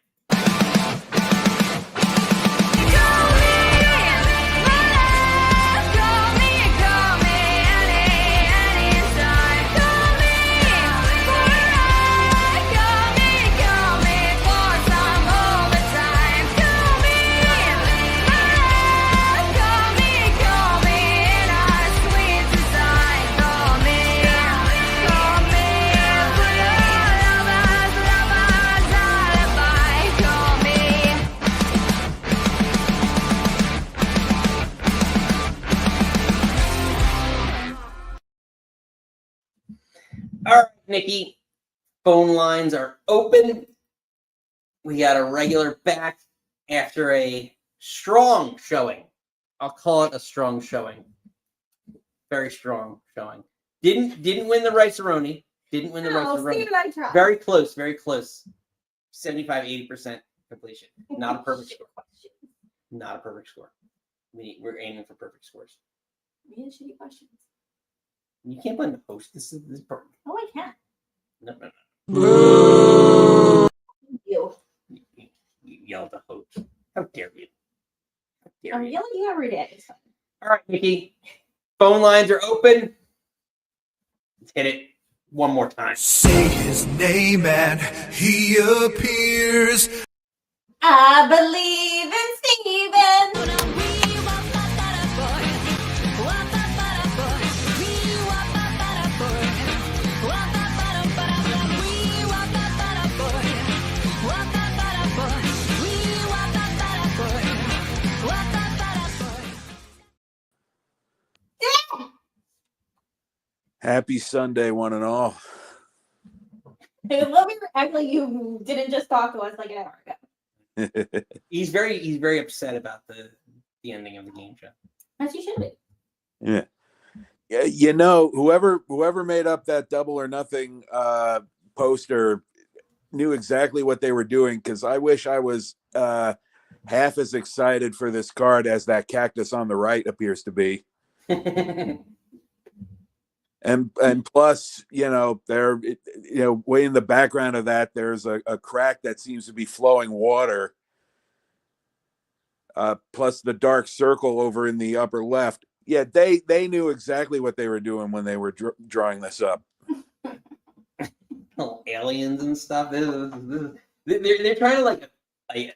Speaker 1: All right, Nikki, phone lines are open. We got a regular back after a Strong showing. I'll call it a strong showing. Very strong showing. Didn't win the Rice-A-Roni. Didn't win the Rice-A-Roni.
Speaker 2: Steven, I tried.
Speaker 1: Very close, very close. 75-80% completion. Not a perfect score. Not a perfect score. We're aiming for perfect scores.
Speaker 2: We had shitty questions.
Speaker 1: You can't blame the host. This is part.
Speaker 2: Oh, I can.
Speaker 1: No.
Speaker 2: Thank you.
Speaker 1: You yell at the host. How dare you? How dare
Speaker 2: I'm
Speaker 1: you?
Speaker 2: yelling at you every day. It's fine.
Speaker 1: All right, Nikki. Phone lines are open. Let's hit it one more time.
Speaker 3: Say his name and he appears.
Speaker 2: I believe in Steven.
Speaker 5: Happy Sunday, one and all.
Speaker 2: I love you act like you didn't just talk to us like an hour ago.
Speaker 1: He's very upset about the ending of the game show.
Speaker 2: As you should be.
Speaker 5: Yeah. Yeah, you know, whoever made up that Double or Nothing poster knew exactly what they were doing, because I wish I was half as excited for this card as that cactus on the right appears to be. And plus, way in the background of that, there's a crack that seems to be flowing water. Plus the dark circle over in the upper left. Yeah, they knew exactly what they were doing when they were drawing this up.
Speaker 1: Little aliens and stuff. They're trying to like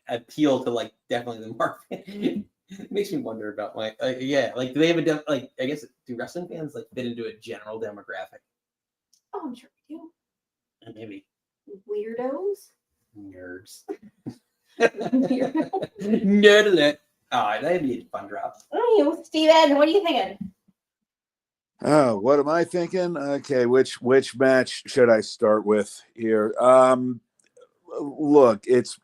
Speaker 1: appeal to like definitely the market. It makes me wonder about do they have a I guess do wrestling fans like fit into a general demographic?
Speaker 2: Oh, I'm sure we do.
Speaker 1: And maybe
Speaker 2: Weirdos.
Speaker 1: nerds.
Speaker 2: Weirdos.
Speaker 1: Nerd alert. Oh, that'd be a fun drop.
Speaker 2: Oh, Steven, what are you thinking?
Speaker 5: Oh, what am I thinking? Okay, which match should I start with here? Look, it's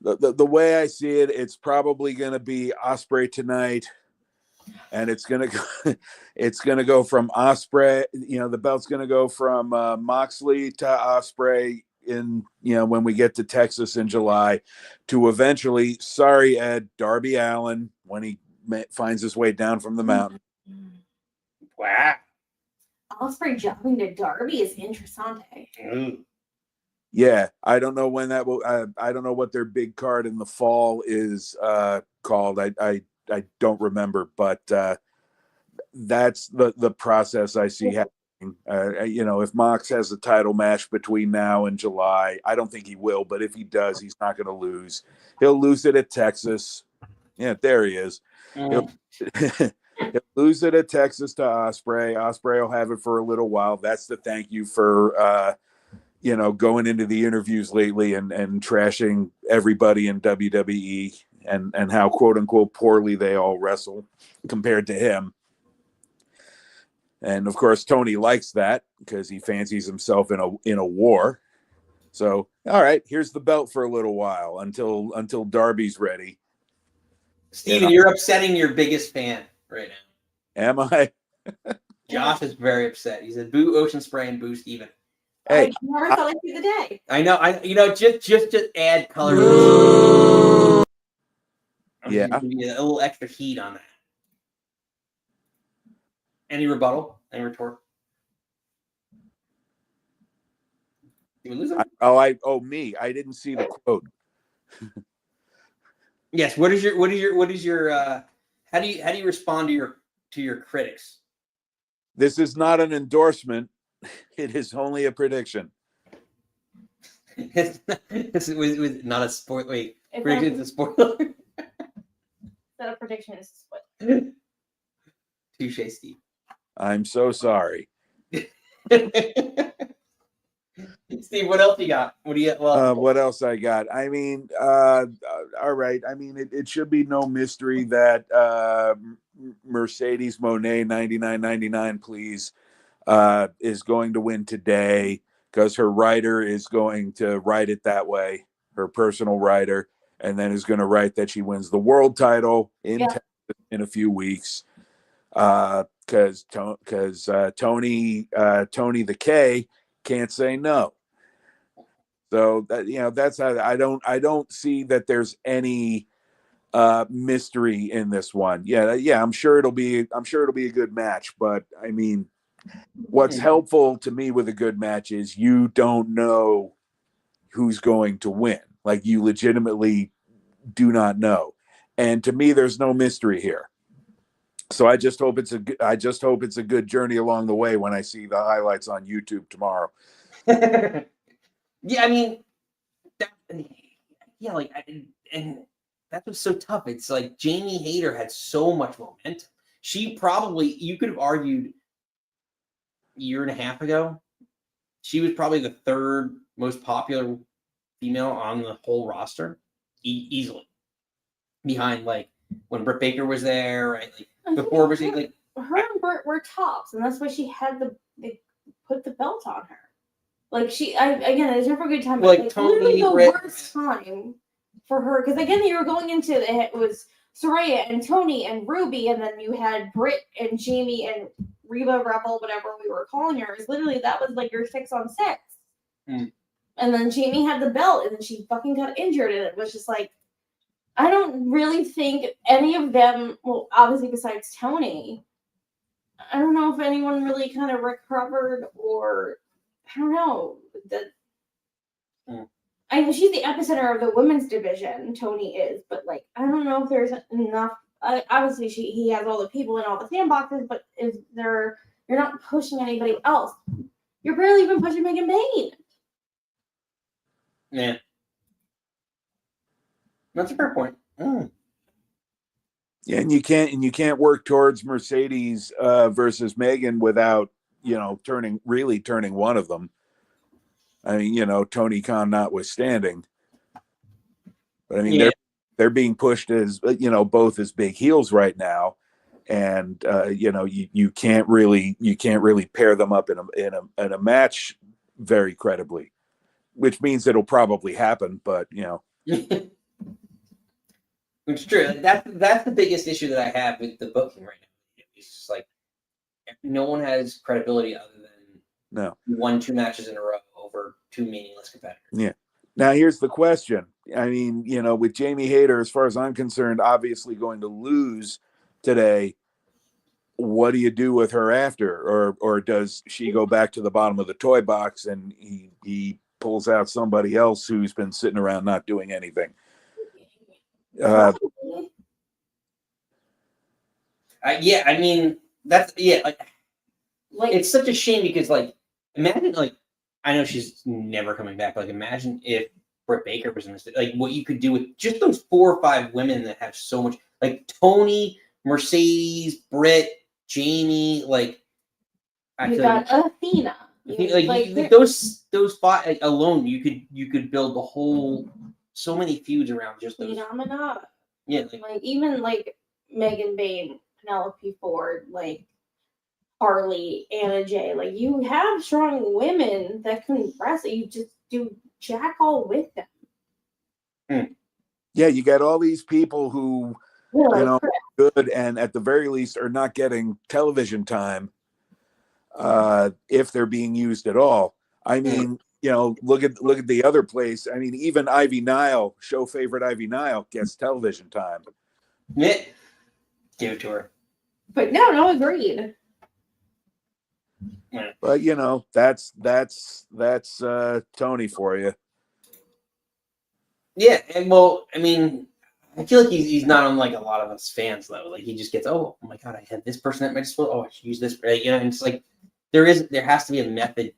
Speaker 5: the way I see it, it's probably going to be Ospreay tonight, and it's going to go from Ospreay. The belt's going to go from Moxley to Ospreay when we get to Texas in July, to eventually, sorry Ed, Darby Allin when he finds his way down from the mountain.
Speaker 1: Wow.
Speaker 2: Ospreay jumping to Darby is interessante.
Speaker 5: Yeah, I don't know when that will. I don't know what their big card in the fall is called. I don't remember, but that's the process I see happening. If Mox has a title match between now and July, I don't think he will, but if he does, he's not going to lose. He'll lose it at Texas. Yeah, there he is. He'll lose it at Texas to Ospreay. Ospreay will have it for a little while. That's the thank you for going into the interviews lately and trashing everybody in WWE and how quote unquote poorly they all wrestle compared to him. And of course, Tony likes that because he fancies himself in a war. So, all right, here's the belt for a little while until Darby's ready.
Speaker 1: Steven, you're upsetting your biggest fan right now.
Speaker 5: Am I?
Speaker 1: Josh is very upset. He said, "Boo Ocean Spray and boo Steven."
Speaker 5: Hey,
Speaker 2: I never thought I'd see the day.
Speaker 1: I know. Just add color to this.
Speaker 5: Yeah.
Speaker 1: Give you a little extra heat on that. Any rebuttal? Any retort? Did we lose him?
Speaker 5: Me. I didn't see the quote.
Speaker 1: Yes. What is your how do you respond to your critics?
Speaker 5: This is not an endorsement. It is only a prediction.
Speaker 1: This was not a sport. Wait,
Speaker 2: It's
Speaker 1: prediction's a spoiler.
Speaker 2: That a prediction is split.
Speaker 1: Touche, Steve.
Speaker 5: I'm so sorry.
Speaker 1: Steve, what else you got? What do you?
Speaker 5: What else I got? I mean, all right. I mean, it should be no mystery that Mercedes Moné 99.99, please, is going to win today because her writer is going to write it that way, her personal writer. and then is going to write that she wins the world title in
Speaker 2: Yeah.
Speaker 5: Texas in a few weeks. Because Tony the K can't say no. So that, that's how I don't see that there's any mystery in this one. Yeah, I'm sure it'll be a good match, but I mean, what's helpful to me with a good match is you don't know who's going to win. Like, you legitimately do not know. And to me, there's no mystery here. So I just hope it's a good journey along the way when I see the highlights on YouTube tomorrow.
Speaker 1: Yeah, I mean, and that was so tough. It's like Jamie Hayter had so much momentum. She probably, you could have argued a year and a half ago, she was probably the third most popular female on the whole roster, easily, behind like when Britt Baker was there, right? Like before, was like
Speaker 2: her and Britt were tops, and that's why she had they put the belt on her. Like again, it's never a good time.
Speaker 1: Like
Speaker 2: literally the
Speaker 1: Britt,
Speaker 2: worst time for her, because again, you were going into it was Saraya and Toni and Ruby, and then you had Britt and Jamie and Reba Rebel, whatever we were calling her. Is literally that was like your 6-on-6.
Speaker 1: Mm.
Speaker 2: And then Jamie had the belt, and then she fucking got injured, and it was just like, I don't really think any of them, well, obviously besides Toni, I don't know if anyone really kind of recovered, or I don't know. I know she's the epicenter of the women's division, Toni is, but like, I don't know if there's enough. Obviously, he has all the people in all the sandboxes, but you're not pushing anybody else. You're barely even pushing Megan Payne.
Speaker 1: Yeah, that's a fair point.
Speaker 5: Yeah, and you can't work towards Mercedes versus Megan without turning one of them. I mean, Tony Khan notwithstanding, but I mean they're being pushed as both as big heels right now, and you can't really pair them up in a match very credibly, which means it'll probably happen, but
Speaker 1: It's true. That's the biggest issue that I have with the booking right now. It's just like no one has credibility other than 1-2 matches in a row over 2 meaningless competitors.
Speaker 5: Yeah. Now here's the question. I mean, with Jamie Hayter, as far as I'm concerned, obviously going to lose today. What do you do with her after, or does she go back to the bottom of the toy box and he pulls out somebody else who's been sitting around not doing anything?
Speaker 1: I mean that's like it's such a shame because like imagine like I know she's never coming back. Like imagine if Britt Baker was in this, like what you could do with just those 4 or 5 women that have so much, like Toni, Mercedes, Britt, Jamie, like
Speaker 2: you got Athena.
Speaker 1: Like those 5 like, alone, you could build the whole so many feuds around just those.
Speaker 2: Phenomena.
Speaker 1: Yeah,
Speaker 2: like even like Megan Payne, Penelope Ford, like Harley, Anna Jay. Like you have strong women that can wrestle. You just do jack all with them.
Speaker 5: Yeah, you got all these people who good and at the very least are not getting television time if they're being used at all. I mean, look at the other place. I mean, even Ivy Nile, show favorite Ivy Nile, gets television time.
Speaker 1: Yeah, give it to her.
Speaker 2: But no, agreed.
Speaker 5: But that's Tony for you.
Speaker 1: Yeah, and well, I mean, I feel like he's not unlike a lot of us fans though. Like he just gets, oh my god, I had this person at my disposal. Oh, I should use this. Right? And it's like there has to be a method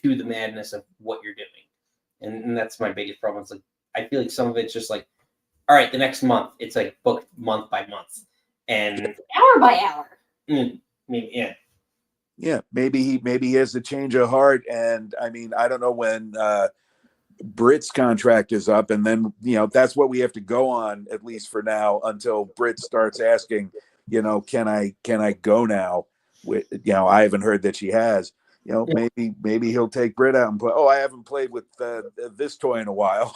Speaker 1: to the madness of what you're doing, and that's my biggest problem. It's like I feel like some of it's just like, all right, the next month it's like booked month by month, and
Speaker 2: hour by hour.
Speaker 1: Maybe
Speaker 5: maybe he has a change of heart, and I mean I don't know when Britt's contract is up, and then that's what we have to go on at least for now until Britt starts asking, can I go now? I haven't heard that she has. Maybe he'll take Britt out and put, I haven't played with this toy in a while.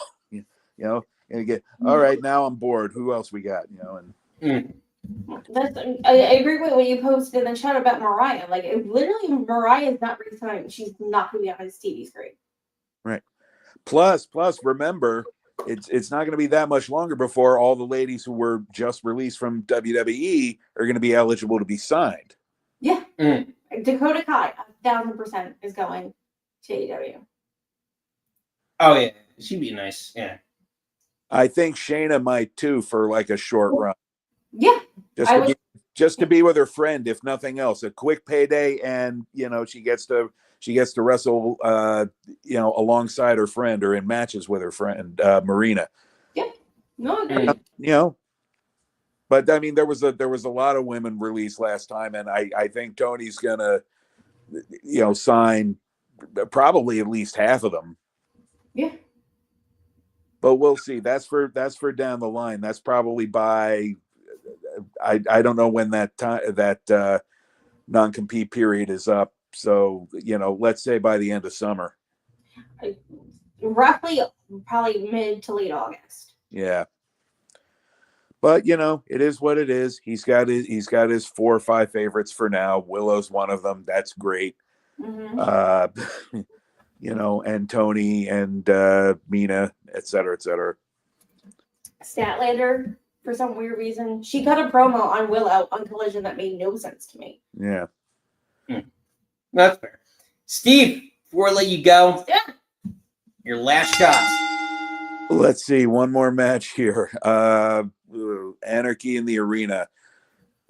Speaker 5: And again, all right, now I'm bored. Who else we got? You know, and
Speaker 2: I agree with what you posted in the chat about Mariah. Like, literally, Mariah is not re-signed. She's not going to be on his TV screen.
Speaker 5: right. Plus, remember, it's not going to be that much longer before all the ladies who were just released from WWE are going to be eligible to be signed.
Speaker 2: Yeah. Dakota Kai, 1,000% is going to AEW.
Speaker 1: Oh yeah, she'd be nice. Yeah.
Speaker 5: I think Shayna might too for like a short run.
Speaker 2: Yeah.
Speaker 5: Just to be with her friend, if nothing else, a quick payday, and you know she gets to wrestle, you know, alongside her friend or in matches with her friend Marina.
Speaker 2: Yeah. No, agreed.
Speaker 5: You know, but I mean, there was a lot of women released last time, and I think Tony's gonna, you know, sign probably at least half of them.
Speaker 2: Yeah.
Speaker 5: But we'll see. That's for down the line. That's probably by I don't know when that non-compete period is up. So, you know, let's say by the end of summer.
Speaker 2: Roughly, probably mid to late August.
Speaker 5: Yeah. But you know, it is what it is. He's got his 4 or 5 favorites for now. Willow's one of them. That's great.
Speaker 2: Mm-hmm.
Speaker 5: You know, and Toni and Mina, et cetera, et cetera.
Speaker 2: Statlander, for some weird reason, she cut a promo on Willow on Collision that made no sense to me.
Speaker 5: Yeah.
Speaker 1: That's fair. Steve, before I let you go, your last shots.
Speaker 5: Let's see, one more match here. Anarchy in the Arena.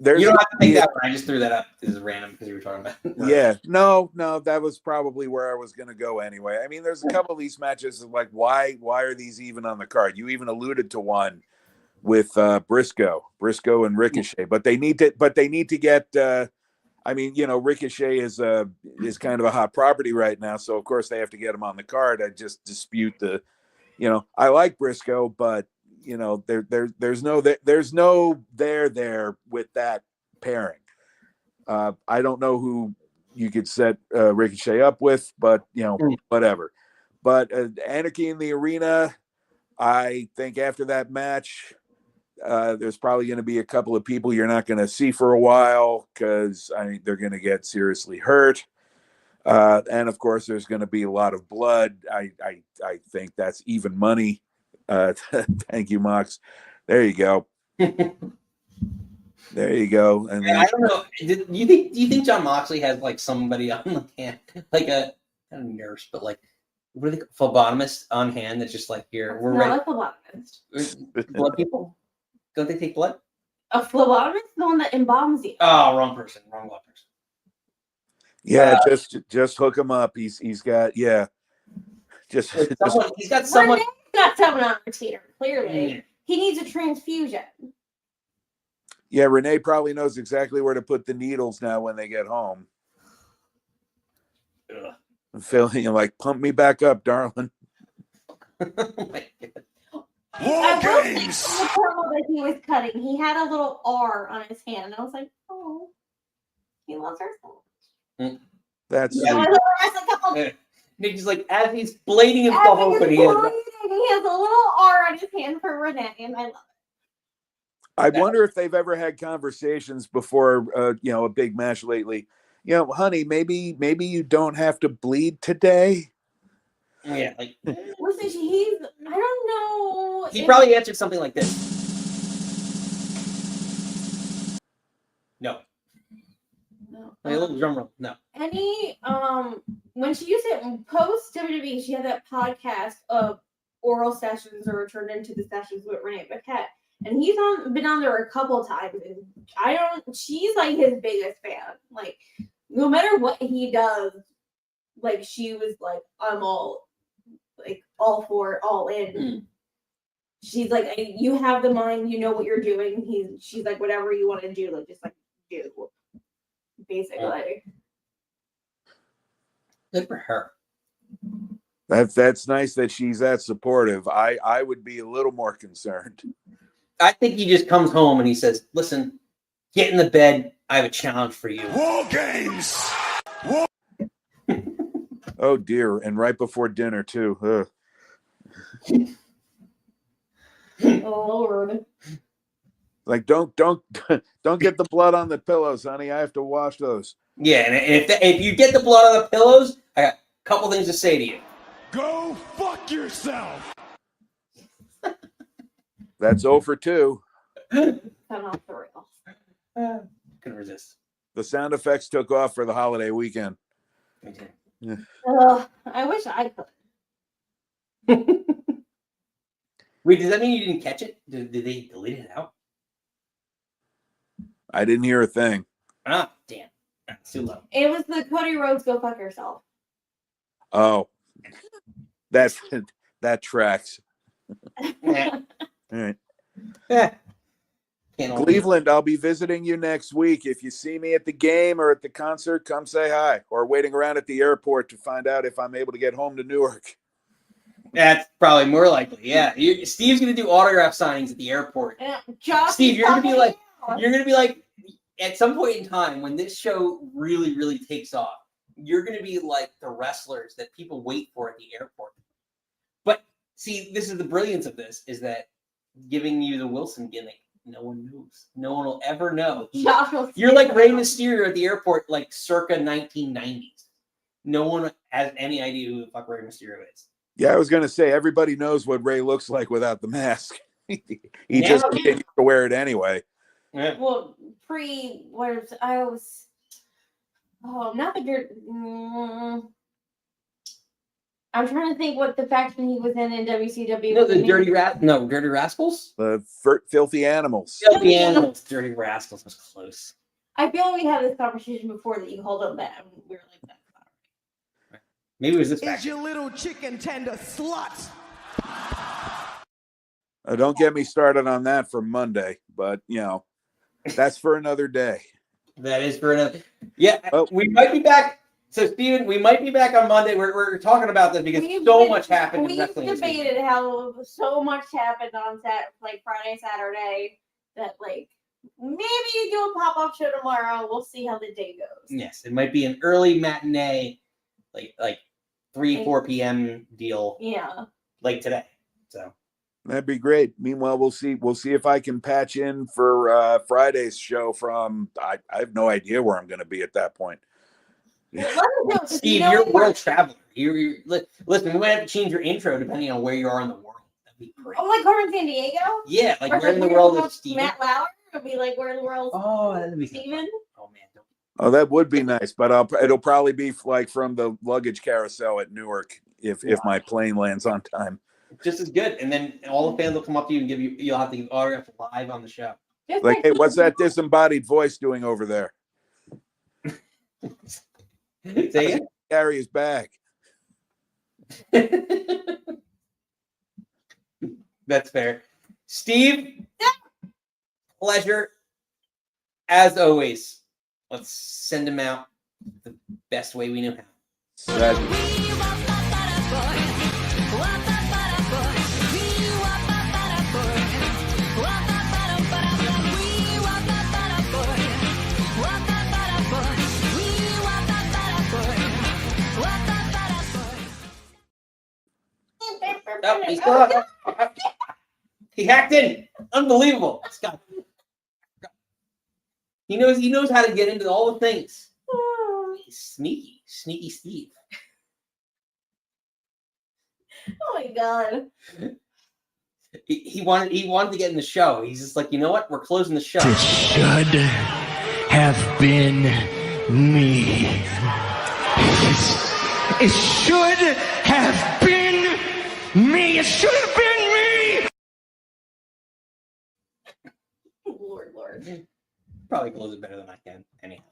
Speaker 1: You don't have to think that one. I just threw that up as random because you were talking about.
Speaker 5: Yeah, no, that was probably where I was going to go anyway. I mean, there's a couple of these matches that, like, why are these even on the card? You even alluded to one with Briscoe and Ricochet, but they need to get. I mean, you know, Ricochet is kind of a hot property right now, so of course they have to get him on the card. I just dispute the, you know, I like Briscoe, but you know, there's no there with that pairing. I don't know who you could set Ricochet up with, but you know, whatever. But Anarchy in the Arena, I think after that match, there's probably going to be a couple of people you're not going to see for a while because I mean they're going to get seriously hurt. And of course, there's going to be a lot of blood. I think that's even money. Thank you, Mox. There you go. There you go. And
Speaker 1: I don't know. Do you think John Moxley has like somebody on the hand, like a not a nurse, but like what are they, phlebotomist on hand that's just like here? We're
Speaker 2: not a phlebotomist.
Speaker 1: Blood people. Don't they take blood?
Speaker 2: A phlebotomist is the one that embalms you.
Speaker 1: Oh, wrong person. Wrong blood person.
Speaker 5: Yeah, just hook him up. He's got Just
Speaker 1: he's got someone.
Speaker 2: Renee's got someone on retainer. Clearly, he needs a transfusion.
Speaker 5: Yeah, Renee probably knows exactly where to put the needles now when they get home.
Speaker 1: Ugh.
Speaker 5: I'm feeling like, pump me back up, darling.
Speaker 1: Oh my God.
Speaker 3: War games.
Speaker 2: The promo that he was cutting, he had a little R on his hand, and I was like, oh, he loves her so much.
Speaker 5: That's
Speaker 1: Yeah. Nick's like, as he's blading himself open, he
Speaker 2: has a little R on his hand for Renee, and I love it.
Speaker 5: I wonder if they've ever had conversations before, you know, a big match lately. You know, honey, maybe you don't have to bleed today.
Speaker 1: Yeah, like
Speaker 2: Listen, I don't know.
Speaker 1: He probably answered something like this. No. Like a little drum roll. No.
Speaker 2: When she used it post WWE, she had that podcast of oral sessions or turned into the sessions with Renee Paquette. And he's been on there a couple times, and she's like his biggest fan. Like, no matter what he does, like she was like, I'm all for it, all in. She's like, you have the mind, you know what you're doing. She's like, whatever you want to do, like just like do, basically.
Speaker 1: Good for her.
Speaker 5: That's nice that she's that supportive. I would be a little more concerned.
Speaker 1: I think he just comes home and he says, listen, get in the bed. I have a challenge for you.
Speaker 3: War games.
Speaker 5: Oh, dear. And right before dinner, too.
Speaker 2: Oh Lord.
Speaker 5: Like, don't get the blood on the pillows, honey. I have to wash those.
Speaker 1: Yeah, and if you get the blood on the pillows, I got a couple things to say to you.
Speaker 3: Go fuck yourself.
Speaker 5: That's 0 for 2.
Speaker 2: Come off the rails.
Speaker 1: Couldn't resist.
Speaker 5: The sound effects took off for the holiday weekend.
Speaker 2: Ugh, I wish I could.
Speaker 1: Wait, does that mean you didn't catch it? Did they delete it out?
Speaker 5: I didn't hear a thing.
Speaker 1: Ah, damn. That's too low.
Speaker 2: It was the Cody Rhodes go fuck yourself.
Speaker 5: Oh, that tracks.
Speaker 1: Yeah.
Speaker 5: All right.
Speaker 1: Yeah. Can't hold it.
Speaker 5: Cleveland, I'll be visiting you next week. If you see me at the game or at the concert, come say hi. Or waiting around at the airport to find out if I'm able to get home to Newark.
Speaker 1: That's probably more likely. Yeah, Steve's gonna do autograph signings at the airport.
Speaker 2: Josh,
Speaker 1: Steve, you're gonna be like, at some point in time when this show really, really takes off, you're gonna be like the wrestlers that people wait for at the airport. But see, this is the brilliance of this: is that giving you the Wilson gimmick. No one knows. No one will ever know. You're like Rey Mysterio at the airport, like circa 1990s. No one has any idea who the fuck Rey Mysterio is.
Speaker 5: Yeah, I was going to say, everybody knows what Ray looks like without the mask. he just continues to wear it anyway.
Speaker 1: Yeah.
Speaker 2: Well, not the dirt. I'm trying to think what the faction he was in WCW.
Speaker 1: No, the Dirty Rascals?
Speaker 5: The Filthy Animals.
Speaker 1: Filthy Animals. Dirty Rascals was close.
Speaker 2: I feel like we had this conversation before that you called up that and we were like that.
Speaker 1: Maybe it was this
Speaker 4: Is
Speaker 1: faction.
Speaker 4: your little chicken tender slut?
Speaker 5: Don't get me started on that for Monday, but, that's for another day.
Speaker 1: That is for another. Yeah,
Speaker 5: Oh.
Speaker 1: we might be back. So, Steven, we might be back on Monday. We're talking about this because much happened in
Speaker 2: We've
Speaker 1: wrestling. this week.
Speaker 2: debated how so much happened on Friday, Saturday, that maybe you do a pop-up show tomorrow. We'll see how the day goes.
Speaker 1: Yes, it might be an early matinee, like 3-4 p.m. deal,
Speaker 2: Yeah.
Speaker 1: like today. So
Speaker 5: That'd be great. Meanwhile, we'll see if I can patch in for Friday's show from. I have no idea where I'm going to be at that point.
Speaker 1: Steve, you're a world traveler. Listen, we might have to change your intro depending on where you are in the world. That'd be great.
Speaker 2: Oh, like we're in San Diego?
Speaker 1: Yeah, like
Speaker 2: Or
Speaker 1: where in the world is Steven?
Speaker 2: Matt Lauer? It'll be like where in the world is
Speaker 1: Oh, that'd be
Speaker 2: Steven?
Speaker 1: Oh man, don't.
Speaker 5: Oh, that would be nice, but it'll probably be like from the luggage carousel at Newark if my plane lands on time.
Speaker 1: Just as good, and then all the fans will come up to you and you'll have to give autograph live on the show.
Speaker 5: Like, hey, what's that disembodied voice doing over there?
Speaker 1: Say it.
Speaker 5: Carry his bag.
Speaker 1: That's fair. Steve, pleasure. As always, let's send him out the best way we know how. Oh, he's still up. He hacked in. Unbelievable. This guy. He knows how to get into all the things. He's sneaky Steve.
Speaker 2: Oh my god.
Speaker 1: He wanted to get in the show. He's just like, you know what? We're closing the show.
Speaker 4: It should have been me. It should have been me. It should have been me.
Speaker 2: Lord.
Speaker 1: Probably close it better than I can. Anyhow.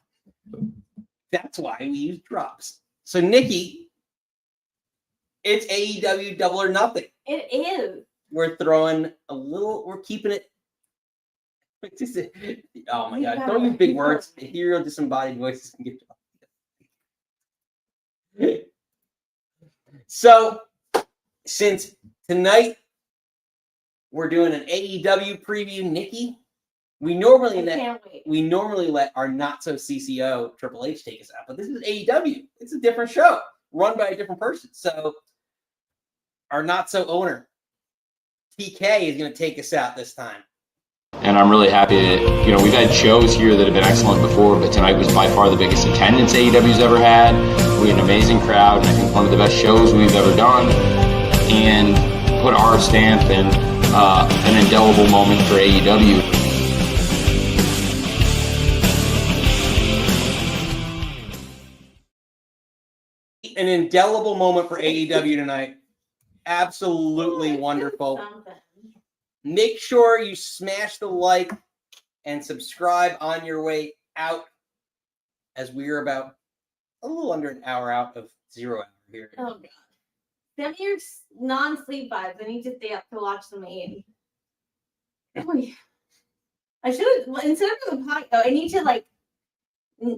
Speaker 1: That's why we use drops. So, Nikki, it's AEW Double or Nothing.
Speaker 2: It is.
Speaker 1: We're keeping it. Oh my God. Don't use big words. Hero disembodied voices can get. So, since tonight we're doing an AEW preview, Nikki, we normally let our not so CCO Triple H take us out, but this is AEW. It's a different show run by a different person. So, our not so owner, TK is going to take us out this time.
Speaker 10: And I'm really happy that, we've had shows here that have been excellent before, but tonight was by far the biggest attendance AEW's ever had. We had an amazing crowd, and I think one of the best shows we've ever done, and put our stamp and an indelible moment for AEW.
Speaker 1: An indelible moment for AEW tonight. Absolutely wonderful. Make sure you smash the like and subscribe on your way out, as we are about a little under an hour out of 0 hour here.
Speaker 2: Oh god. Send me your non-sleep vibes. I need to stay up to watch the main. Oh, yeah. I should have, instead of the podcast, I need to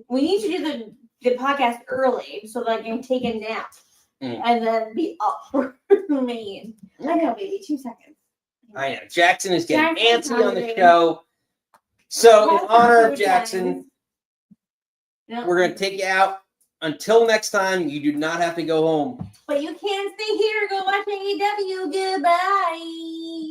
Speaker 2: we need to do the podcast early so that I can take a nap and then be up for the main. I know, baby, 2 seconds.
Speaker 1: I know. Jackson is getting antsy on the show. So, in honor of Jackson, we're going to take you out. Until next time, you do not have to go home.
Speaker 2: But you can stay here. Go watch AEW. Goodbye.